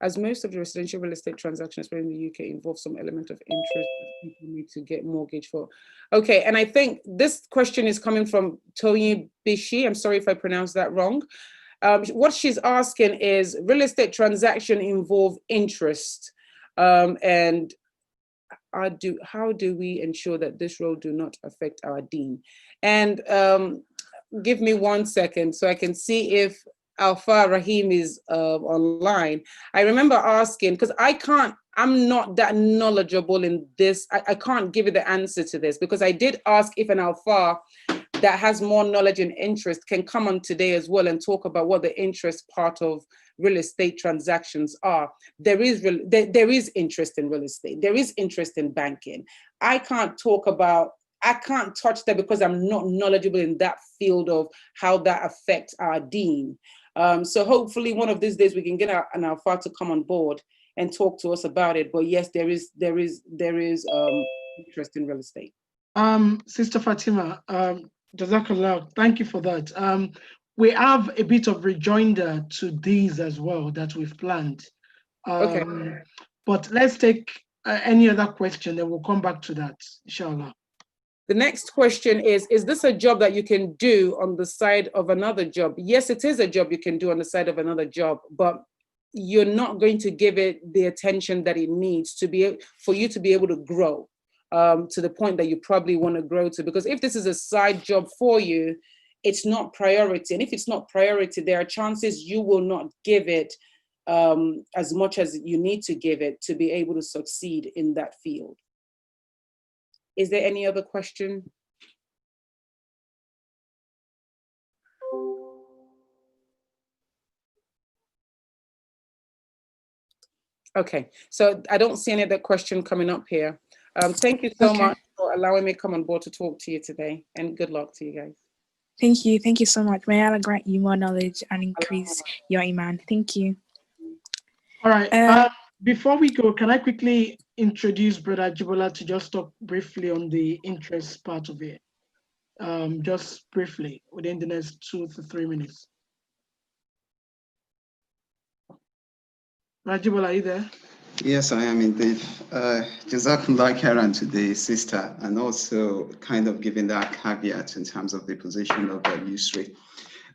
As most of the residential real estate transactions in the UK involve some element of interest that people need to get mortgage for. Okay, and I think this question is coming from Toyi Bishi. I'm sorry if I pronounced that wrong. What she's asking is, real estate transaction involve interest, and how do we ensure that this role do not affect our dean? And give me 1 second so I can see if Alfa Rahim is online. I remember asking, because I'm not that knowledgeable in this. I can't give you the answer to this, because I did ask if an Alfa that has more knowledge and interest can come on today as well and talk about what the interest part of real estate transactions are. There is interest in real estate. There is interest in banking. I can't touch that because I'm not knowledgeable in that field of how that affects our dean. So hopefully one of these days we can get an Alfa to come on board and talk to us about it. But yes, there is interest in real estate. Sister Fatima, Jazakallah, thank you for that. We have a bit of rejoinder to these as well that we've planned. Okay. But let's take any other question, then we'll come back to that, inshallah. The next question is this a job that you can do on the side of another job? Yes, it is a job you can do on the side of another job, but you're not going to give it the attention that it needs for you to be able to grow to the point that you probably want to grow to. Because if this is a side job for you, it's not priority. And if it's not priority, there are chances you will not give it as much as you need to give it to be able to succeed in that field. Is there any other question? Okay, so I don't see any other question coming up here. Thank you so much for allowing me to come on board to talk to you today, and good luck to you guys. Thank you. Thank you so much. May Allah grant you more knowledge and increase your iman. Thank you. All right. Before we go, can I quickly introduce Brother Jibola to just talk briefly on the interest part of it? Just briefly, within the next 2 to 3 minutes. Rajibola, are you there? Yes, I am indeed. Jazakumullah khairan to the sister, and also kind of giving that caveat in terms of the position of the usury.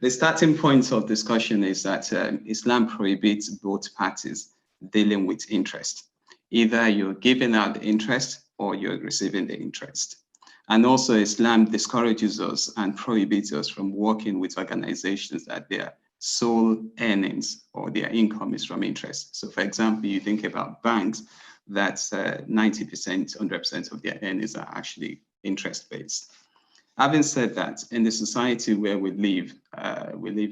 The starting point of discussion is that Islam prohibits both parties dealing with interest. Either you're giving out the interest or you're receiving the interest. And also Islam discourages us and prohibits us from working with organizations that their sole earnings or their income is from interest. So for example, you think about banks, that's 90%, 100% of their earnings are actually interest-based. Having said that, in the society where we live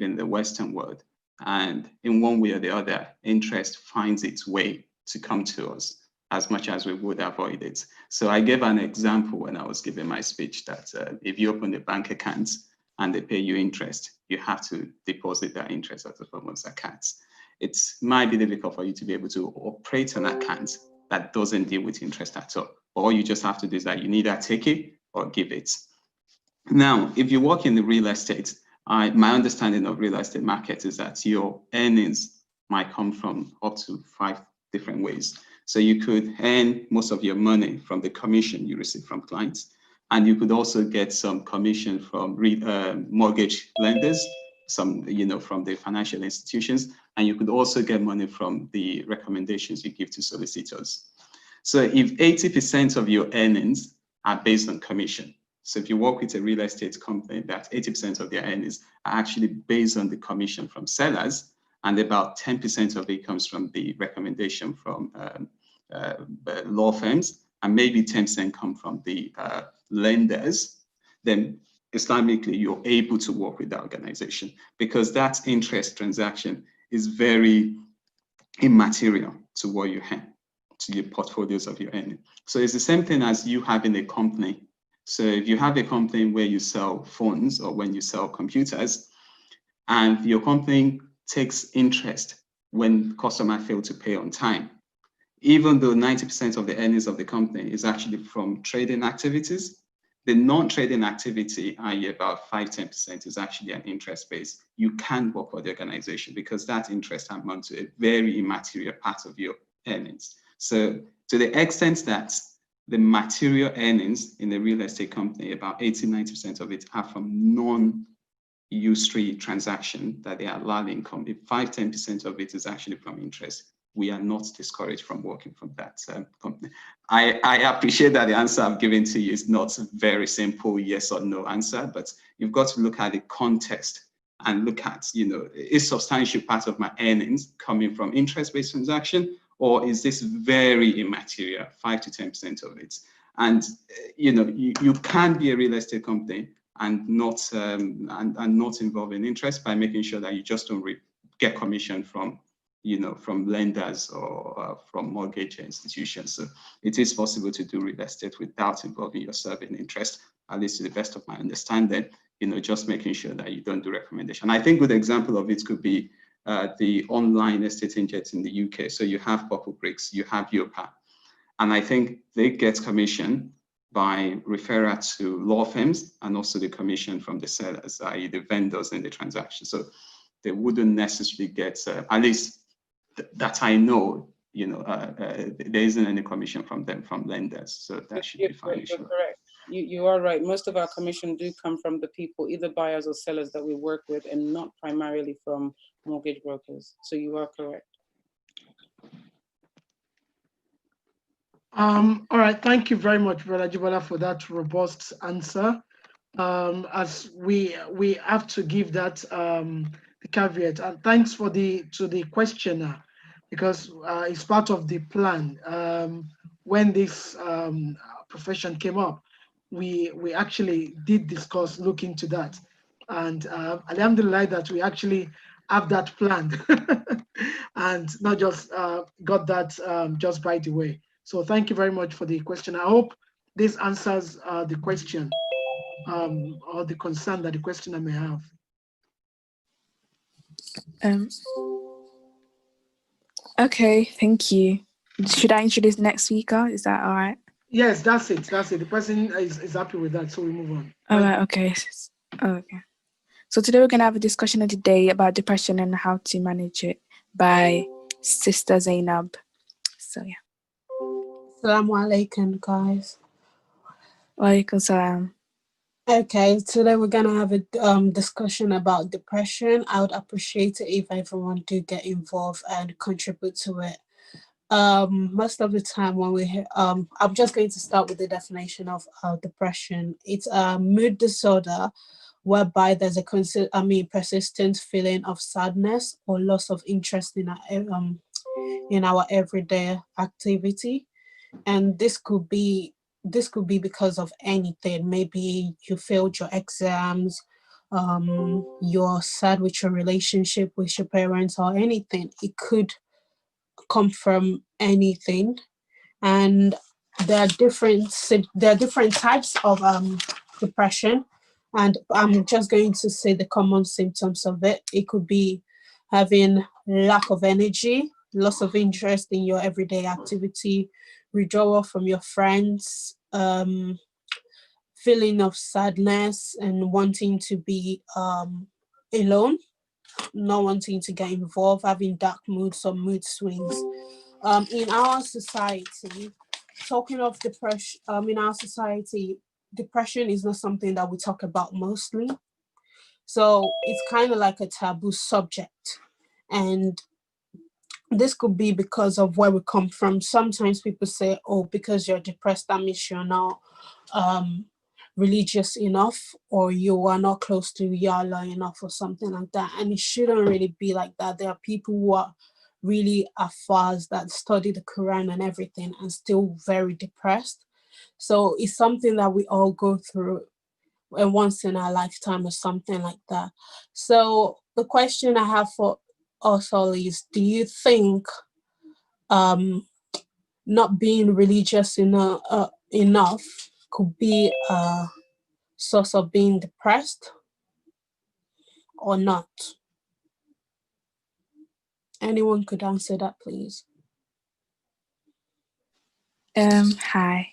in the Western world, and in one way or the other, interest finds its way to come to us as much as we would avoid it. So I gave an example when I was giving my speech that if you open a bank account and they pay you interest, you have to deposit that interest as a form of zakat. It might be difficult for you to be able to operate an account that doesn't deal with interest at all. All you just have to do is that you need to take it or give it. Now, if you work in the real estate, my understanding of real estate market is that your earnings might come from up to 5 different ways. So you could earn most of your money from the commission you receive from clients, and you could also get some commission from mortgage lenders, some from the financial institutions, and you could also get money from the recommendations you give to solicitors. So if 80% of your earnings are based on commission, so if you work with a real estate company, that 80% of their earnings are actually based on the commission from sellers, and about 10% of it comes from the recommendation from law firms, and maybe 10% come from the lenders, then Islamically, you're able to work with that organization because that interest transaction is very immaterial to what you have, to your portfolios of your earning. So it's the same thing as you having a company. So if you have a company where you sell phones or when you sell computers, and your company takes interest when customers fail to pay on time, even though 90% of the earnings of the company is actually from trading activities, the non-trading activity, i.e. about 5-10% is actually an interest base. You can work for the organization because that interest amounts to a very immaterial part of your earnings. So to the extent that the material earnings in the real estate company, about 80-90% of it are from non-usury transaction that they are allowed income. If 5-10% of it is actually from interest, we are not discouraged from working from that company. I appreciate that the answer I've given to you is not a very simple yes or no answer, but you've got to look at the context and look at, is substantial part of my earnings coming from interest-based transaction, or is this very immaterial, 5-10% of it? And you can be a real estate company and not involve in interest by making sure that you just don't get commission from lenders or from mortgage institutions. So it is possible to do real estate without involving yourself in interest, at least to the best of my understanding, just making sure that you don't do recommendation. I think a good example of it could be the online estate agents in the UK. So you have Purple Bricks, you have Yopa, and I think they get commission by referral to law firms and also the commission from the sellers, i.e. the vendors in the transaction. So they wouldn't necessarily get, at least that I know, there isn't any commission from them, from lenders. So that should be fine. You're correct. You are right. Most of our commission do come from the people, either buyers or sellers that we work with, and not primarily from mortgage brokers. So you are correct. All right. Thank you very much, Brother Jibola, for that robust answer. As we have to give that the caveat, and thanks to the questioner, because it's part of the plan. When this profession came up, we actually did discuss looking into that, and alhamdulillah that we actually have that planned and not just got that just by the way. So thank you very much for the question. I hope this answers the question or the concern that the questioner may have. Okay, thank you. Should I introduce the next speaker? Is that all right? Yes, that's it. That's it. The person is happy with that, so we move on. All right, okay. Okay. So today we're going to have a discussion of the day about depression and how to manage it by Sister Zainab. So yeah. Assalamu alaikum, guys. Walaikum salam. Okay, today we're gonna have a discussion about depression. I would appreciate it if everyone do get involved and contribute to it. Most of the time when we hear, I'm just going to start with the definition of depression. It's a mood disorder whereby there's a persistent feeling of sadness or loss of interest in our everyday activity, and this could be because of anything. Maybe you failed your exams, you're sad with your relationship with your parents, or anything. It could come from anything, and there are different types of depression, and I'm just going to say the common symptoms of it. It could be having lack of energy, loss of interest in your everyday activity, withdrawal from your friends, feeling of sadness and wanting to be alone, not wanting to get involved, having dark moods or mood swings. In our society, talking of depression, in our society, depression is not something that we talk about mostly. So it's kind of like a taboo subject. And this could be because of where we come from. Sometimes people say, oh, because you're depressed, that means you're not religious enough, or you are not close to Yalla enough, or something like that. And it shouldn't really be like that. There are people who are really affars that study the Quran and everything and still very depressed. So it's something that we all go through once in our lifetime or something like that. So the question I have for us all is, do you think not being religious enough could be a source of being depressed or not? Anyone could answer that, please. Hi.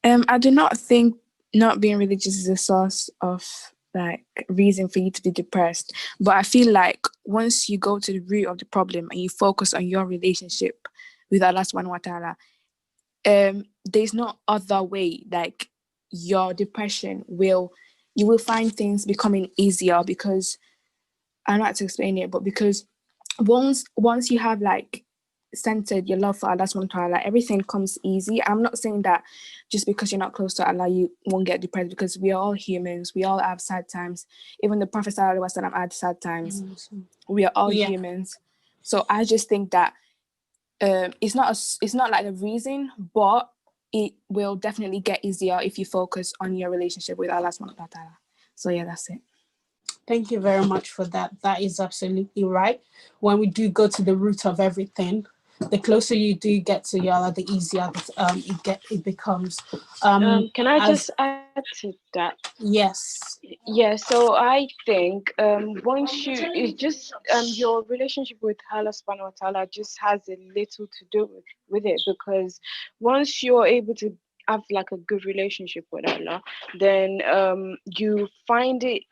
I do not think not being religious is a source of like reason for you to be depressed. But I feel like once you go to the root of the problem and you focus on your relationship with Allah subhanahu wa ta'ala, there's no other way. Like your depression you will find things becoming easier, because I don't know how to explain it, but because once you have like centered your love for Allah subhanahu wa ta'ala, everything comes easy. I'm not saying that just because you're not close to Allah you won't get depressed, because we are all humans, we all have sad times. Even the Prophet sallallahu alaihi wasallam had sad times. We are all humans. So I just think that it's not like a reason, but it will definitely get easier if you focus on your relationship with Allah subhanahu wa ta'ala. So yeah, that's it. Thank you very much for that. That is absolutely right. When we do go to the root of everything, the closer you do get to Yalla, the easier it becomes. Can I just add to that? Yes. Yeah, so I think once it's just your relationship with Allah subhanahu wa ta'ala just has a little to do with it, because once you're able to have like a good relationship with Allah, then you find it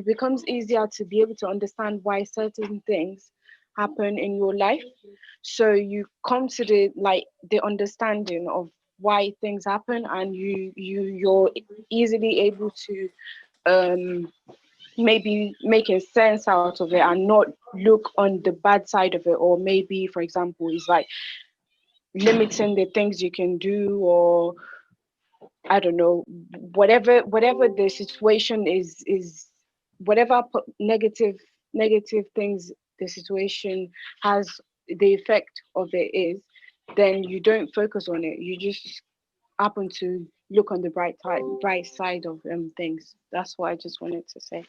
becomes easier to be able to understand why certain things happen in your life. So you come to the understanding of why things happen, and you're easily able to maybe making sense out of it and not look on the bad side of it. Or maybe, for example, it's like limiting the things you can do, or I don't know, whatever the situation is whatever negative things the situation has, the effect of it is, then you don't focus on it. You just happen to look on the bright side of things. That's what I just wanted to say.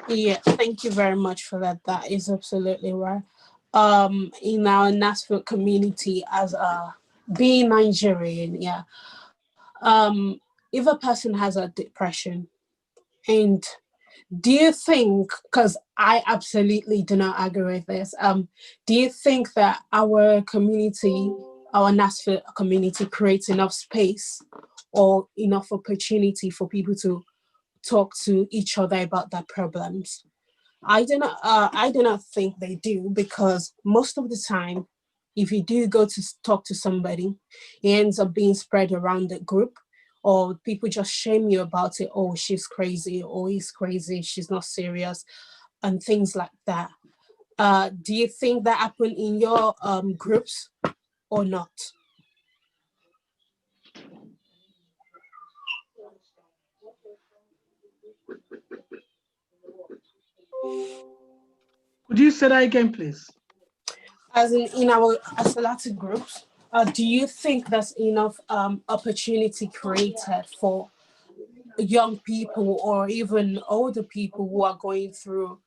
Yeah, thank you very much for that. That is absolutely right. In our Nasfat community, as being Nigerian, if a person has a depression, and do you think, because I absolutely do not agree with this, do you think that our community, our Nasfat community, creates enough space or enough opportunity for people to talk to each other about their problems? I do not think they do, because most of the time, if you do go to talk to somebody, it ends up being spread around the group, or people just shame you about it. Oh, she's crazy, or he's crazy, she's not serious, and things like that. Do you think that happened in your groups or not? Could you say that again, please? As in our Asalati groups, do you think there's enough opportunity created for young people or even older people who are going through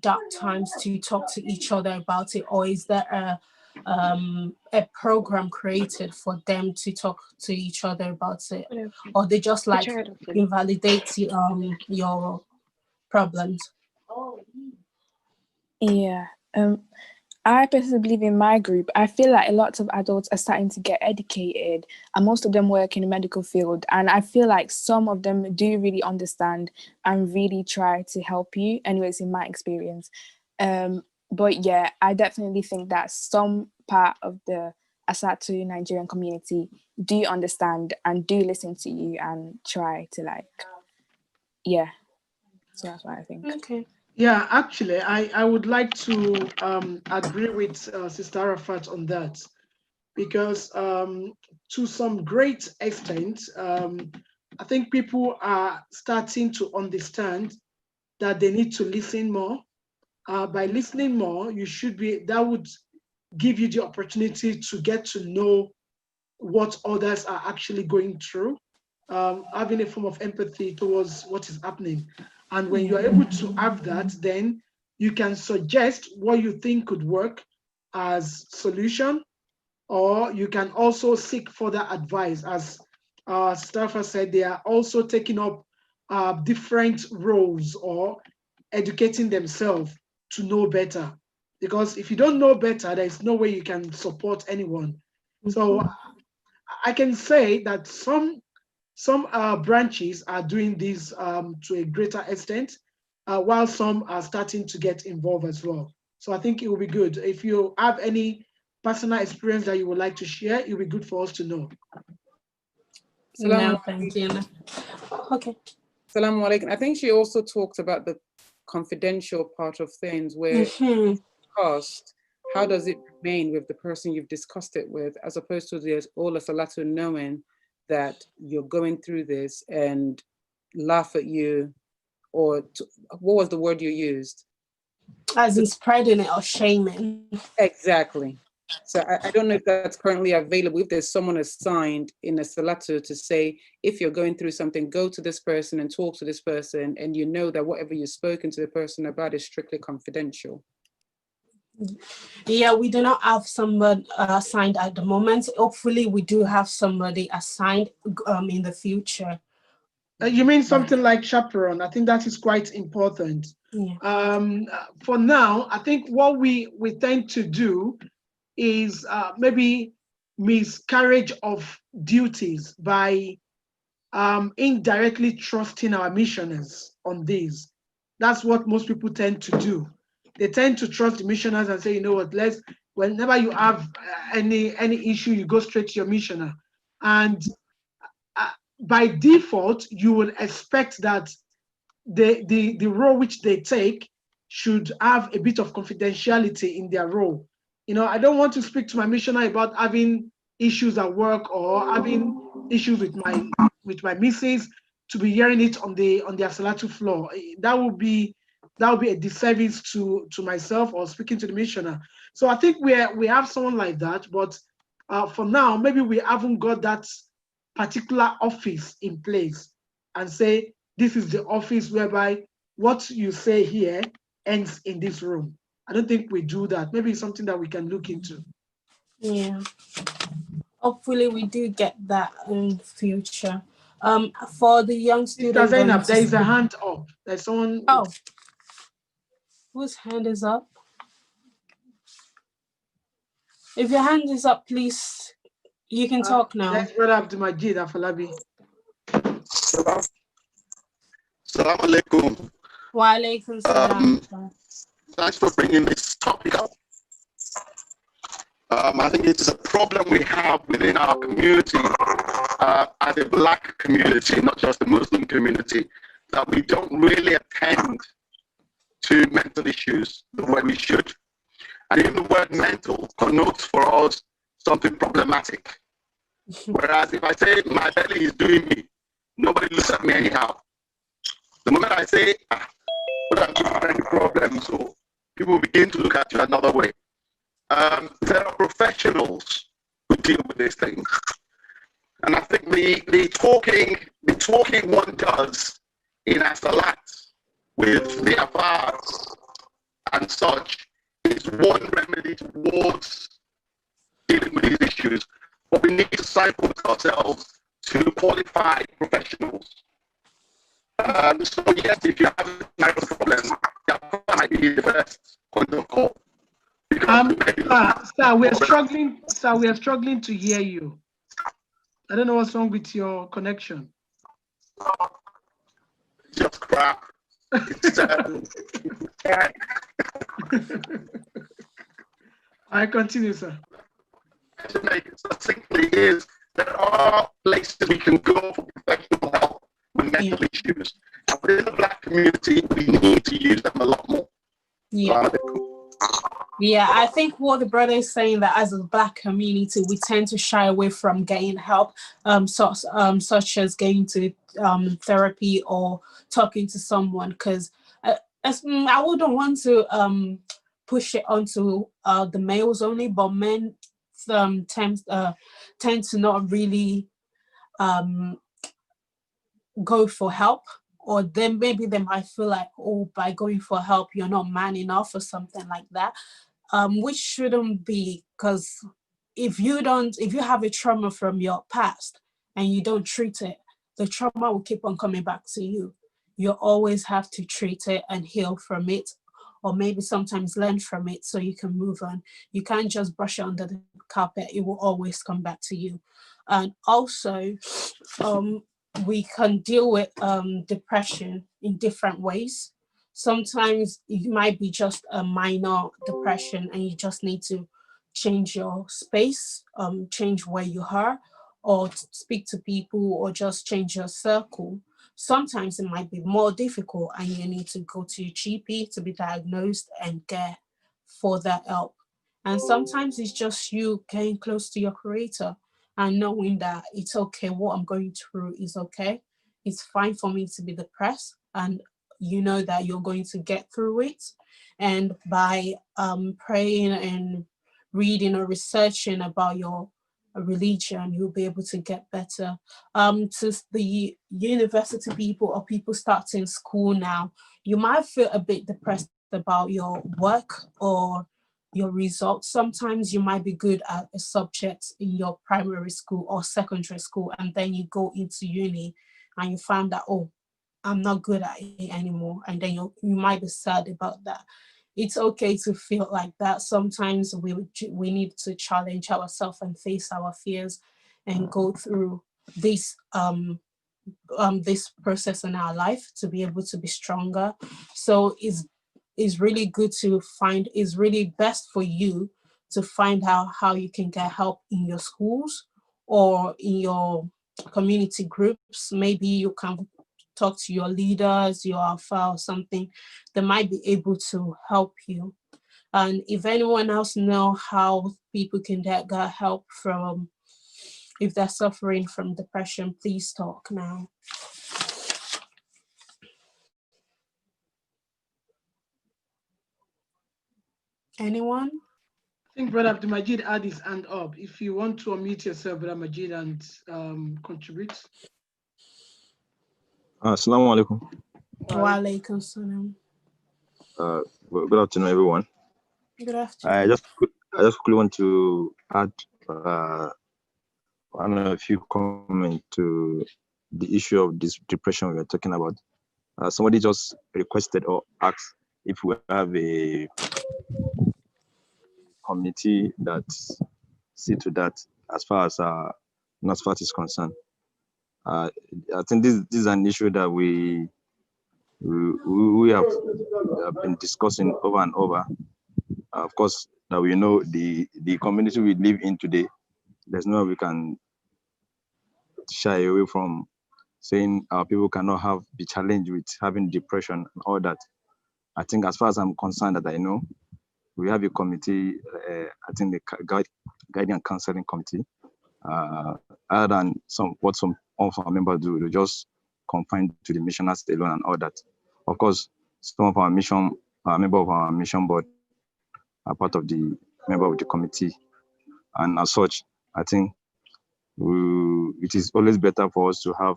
dark times to talk to each other about it, or is there a program created for them to talk to each other about it, or they just like invalidate your problems? Yeah. I personally believe in my group. I feel like a lot of adults are starting to get educated, and most of them work in the medical field. And I feel like some of them do really understand and really try to help you, anyways, in my experience. But yeah, I definitely think that some part of the Asatu Nigerian community do understand and do listen to you and try to yeah. So that's what I think. Okay. Yeah, actually, I would like to agree with Sister Arafat on that, because to some great extent, I think people are starting to understand that they need to listen more. By listening more, that would give you the opportunity to get to know what others are actually going through, having a form of empathy towards what is happening. And when you're able to have that, then you can suggest what you think could work as solution, or you can also seek further advice. As Staffa said, they are also taking up different roles or educating themselves to know better. Because if you don't know better, there's no way you can support anyone. So I can say that some branches are doing this to a greater extent, while some are starting to get involved as well. So I think it will be good. If you have any personal experience that you would like to share, it will be good for us to know. No, thank you. Okay. Salaam alaikum. I think she also talked about the confidential part of things where discussed, how does it remain with the person you've discussed it with, as opposed to the all of salatu knowing that you're going through this and laugh at you, or what was the word you used? As in spreading it or shaming. Exactly. So I don't know if that's currently available. If there's someone assigned in a salatu to say, if you're going through something, go to this person and talk to this person, and you know that whatever you've spoken to the person about is strictly confidential. Yeah, we do not have someone assigned at the moment. Hopefully, we do have somebody assigned in the future. You mean something like chaperone? I think that is quite important. Yeah. For now, I think what we tend to do is maybe miscarriage of duties by indirectly trusting our missioners on this. That's what most people tend to do. They tend to trust the missioners and say, you know what, whenever you have any issue, you go straight to your missioner. And by default, you would expect that the role which they take should have a bit of confidentiality in their role. You know, I don't want to speak to my missioner about having issues at work or having issues with my missus, to be hearing it on their salatu floor. That would be a disservice to myself or speaking to the missioner. So I think we have someone like that, but for now, maybe we haven't got that particular office in place and say, this is the office whereby what you say here ends in this room. I don't think we do that. Maybe it's something that we can look into. Yeah. Hopefully we do get that in the future. For the young students, Zainab, there is a hand up. There's someone. Oh, whose hand is up? If your hand is up, please, you can talk now. That's Brother Abdulmajid Afalabi. Salam alaikum. Thanks for bringing this topic up. I think it is a problem we have within our community, as a Black community, not just the Muslim community, that we don't really attend to mental issues the way we should. And even the word mental connotes for us something problematic. Whereas if I say my belly is doing me, nobody looks at me anyhow. The moment I say, what are any problems, so people begin to look at you another way. There are professionals who deal with these things. And I think the talking one does in a salat with the affairs and such is one remedy towards dealing with these issues. But we need to signpost ourselves to qualified professionals. So yes, if you have a marital problem, that might be the first point of call. Sir, we are struggling to hear you. I don't know what's wrong with your connection. Just crap. I continue, sir. To make it succinctly is there are places we can go for professional help with mental issues. And within the Black community, we need to use them a lot more. Yeah, I think what the brother is saying, that as a Black community, we tend to shy away from getting help, such as going to therapy or talking to someone, because I wouldn't want to push it onto the males only, but men tend to not really go for help, or then maybe they might feel like, oh, by going for help, you're not man enough or something like that. Which shouldn't be, because if you have a trauma from your past and you don't treat it, the trauma will keep on coming back to you. You always have to treat it and heal from it, or maybe sometimes learn from it so you can move on. You can't just brush it under the carpet. It will always come back to you. And also, we can deal with depression in different ways. Sometimes it might be just a minor depression and you just need to change your space, change where you are, or speak to people, or just change your circle. Sometimes it might be more difficult and you need to go to your GP to be diagnosed and get further help. And sometimes it's just you getting close to your creator and knowing that it's okay, what I'm going through is okay. It's fine for me to be depressed, and you know that you're going to get through it. And by praying and reading or researching about your religion, you'll be able to get better. To the university people or people starting school now, you might feel a bit depressed about your work or your results. Sometimes you might be good at a subject in your primary school or secondary school, and then you go into uni and you find that, oh, I'm not good at it anymore. And then you might be sad about that. It's okay to feel like that. Sometimes we need to challenge ourselves and face our fears and go through this process in our life to be able to be stronger. So it's really good to find, it's really best for you to find out how you can get help in your schools or in your community groups. Maybe you can talk to your leaders, your alpha or something. They might be able to help you. And if anyone else know how people can get help from, if they're suffering from depression, please talk now. Anyone? I think Brother Abdulmajid had his hand up. If you want to unmute yourself, Brother Majid, and contribute. Assalamu alaikum. Wa alaikum salam. Good afternoon, everyone. Good afternoon. I just quickly want to add a few comments to the issue of this depression we are talking about. Somebody just requested or asked if we have a committee that see to that as far as Nasfat is concerned. I think this is an issue that we we have been discussing over and over. Of course, that we know the community we live in today, there's no way we can shy away from saying our people cannot be challenged with having depression and all that. I think as far as I'm concerned, that I know, we have a committee, I think the guiding and counseling committee, other than what some of our members do, they just confined to the missioners alone and all that. Of course, some of our member of our mission board are part of the member of the committee. And as such, I think it is always better for us to have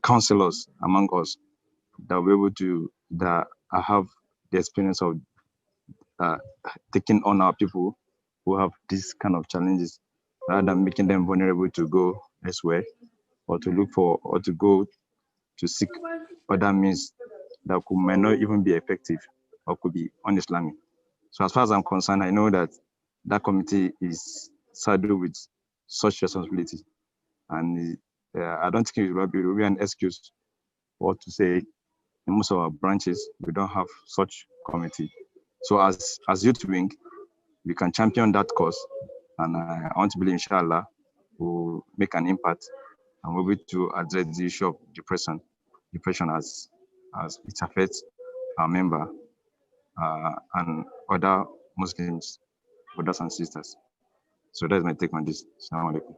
counselors among us that will be able to, that have the experience of taking on our people who have these kind of challenges, rather than making them vulnerable to go elsewhere or to look for or to go to seek other means that might not even be effective or could be un-Islamic. So as far as I'm concerned, I know that that committee is saddled with such responsibility, and I don't think it will be an excuse or to say in most of our branches we don't have such committee. So as youth wing, we can champion that cause, and I want to believe, inshallah, we'll make an impact and we'll be able to address the issue of depression as it affects our member and other Muslims, brothers and sisters. So that's my take on this. Assalamu alaikum.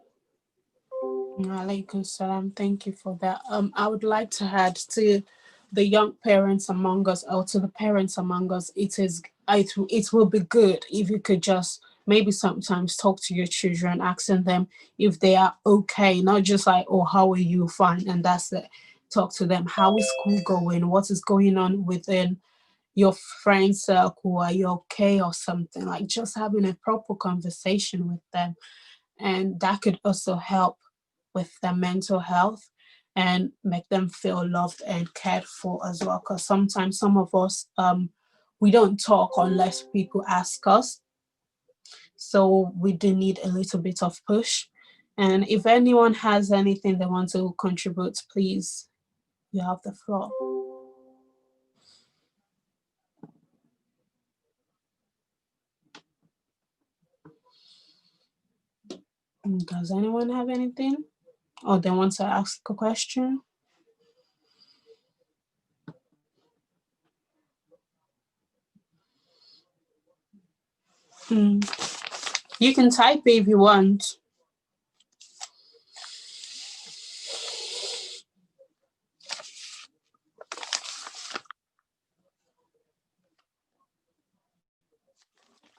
Alaikum salam. Thank you for that. I would like to add to the young parents among us, or to the parents among us, it will be good if you could just maybe sometimes talk to your children, asking them if they are okay, not just like, oh, how are you, fine, and that's it. Talk to them. How is school going? What is going on within your friend circle? Are you okay or something? Like just having a proper conversation with them, and that could also help with their mental health and make them feel loved and cared for as well. Because sometimes some of us, we don't talk unless people ask us. So we do need a little bit of push. And if anyone has anything they want to contribute, please, you have the floor. Does anyone have anything? Or they want to ask a question? You can type if you want.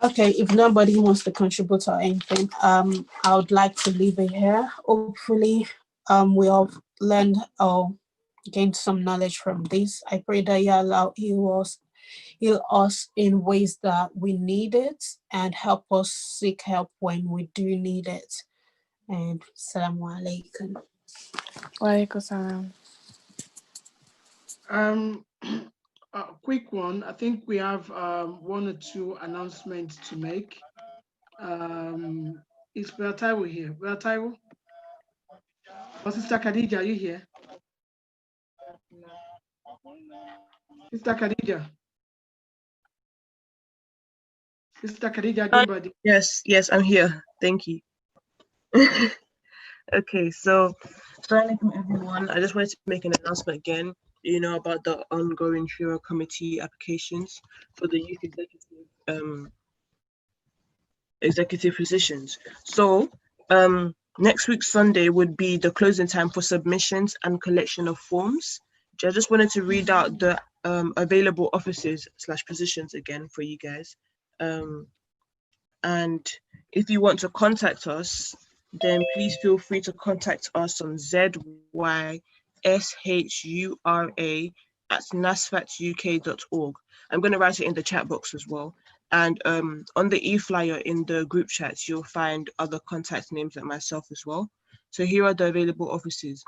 Okay, if nobody wants to contribute or anything, I would like to leave it here. Hopefully, we all learned or gained some knowledge from this. I pray that Allah heal us in ways that we need it and help us seek help when we do need it. And Assalamu alaikum. Wa alaikum salam. A quick one. I think we have one or two announcements to make. Is Brother Taiwo here? Brother Taiwo? Or Sister Khadija, are you here? Sister Khadija? Sister Khadija, Yes, I'm here. Thank you. Okay, so assalamu alaikum everyone. I just wanted to make an announcement again, about the ongoing Shura Committee applications for the youth executive positions. So next week Sunday would be the closing time for submissions and collection of forms. I just wanted to read out the available offices / positions again for you guys. And if you want to contact us, then please feel free to contact us on zysura@nasfatuk.org. I'm going to write it in the chat box as well. And on the e-flyer in the group chats, you'll find other contact names like myself as well. So here are the available offices.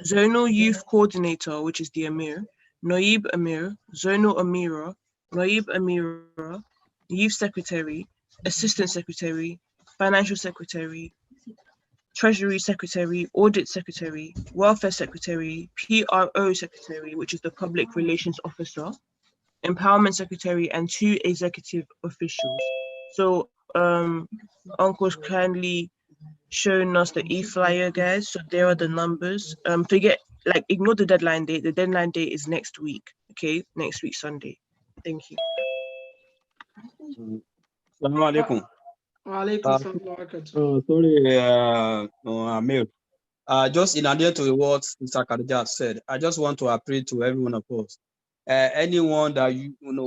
Zonal Youth Coordinator, which is the Amir, Noib Amir, Zonal Amira, Noib Amira, Youth Secretary, Assistant Secretary, Financial Secretary, Treasury Secretary, Audit Secretary, Welfare Secretary, PRO Secretary, which is the Public Relations Officer, Empowerment Secretary, and 2 executive officials. So Uncle's kindly showing us the e-flyer, guys. So there are the numbers. Ignore the deadline date. The deadline date is next week. Okay, next week Sunday. Thank you. Assalamu alaikum. Sorry, Amir. Just in addition to what Mr. Khadija said, I just want to appeal to every one of us. Anyone that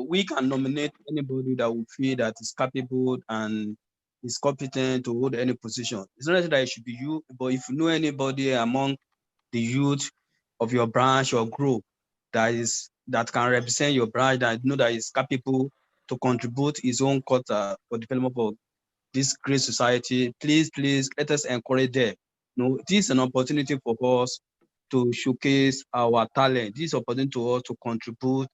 we can nominate anybody that we feel that is capable and is competent to hold any position. It's not that it should be you, but if you know anybody among the youth of your branch or group that can represent your branch, that that is capable to contribute his own quota for development of this great society, please let us encourage them. This is an opportunity for us to showcase our talent. This is an opportunity to us to contribute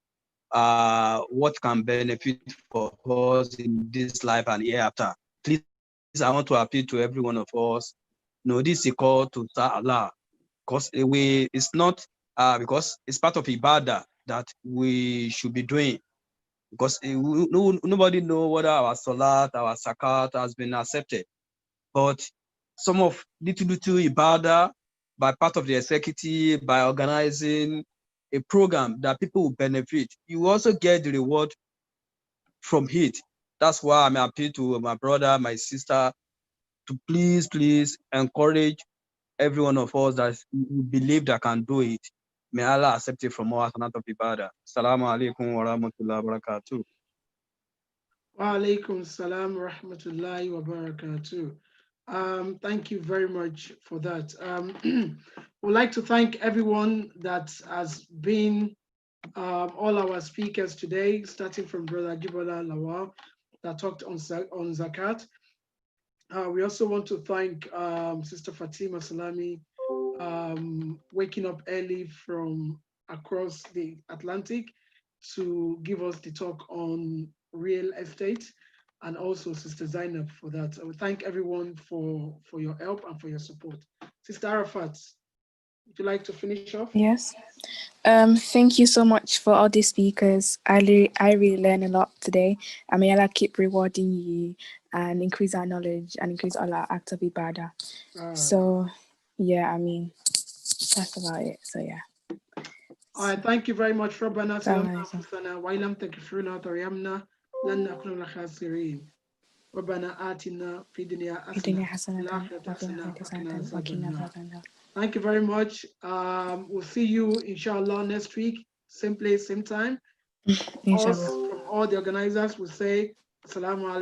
what can benefit for us in this life and hereafter. Please, I want to appeal to every one of us. This is a call to Allah, because it's not because it's part of ibadah that we should be doing. Because nobody know whether our salat, our zakat has been accepted. But some of little ibadah by part of the executive, by organizing a program that people will benefit, you also get the reward from it. That's why I'm appealing to my brother, my sister, to please encourage every one of us that we believe that can do it. May Allah accept it from us and out of ibadah. Assalamu alaikum wa rahmatullahi wa barakatuh. Wa alaikum salam wa rahmatullahi wa barakatuh. Thank you very much for that. We'd like to thank everyone that has been all our speakers today, starting from Brother Jibola Lawal that talked on Zakat. We also want to thank Sister Fatima Salami, waking up early from across the Atlantic to give us the talk on real estate, and also Sister Zainab for that. I would thank everyone for your help and for your support. Sister Arafat, would you like to finish off? Yes. Thank you so much for all these speakers. I really learned a lot today. And may Allah keep rewarding you and increase our knowledge and increase all our acts of ibadah. So, yeah, I mean, that's about it. So, yeah. All right, thank you very much. ربنا سلمنا أنفسنا وإن لم تغفر لنا وترحمنا لن نكون من الخاسرين. ربنا آتنا في الدنيا حسنة وفي الآخرة حسنة وقنا عذاب النار. Thank you very much. We'll see you, inshallah, next week, same place, same time. Us, from all the organizers, will say, Assalamu alaikum.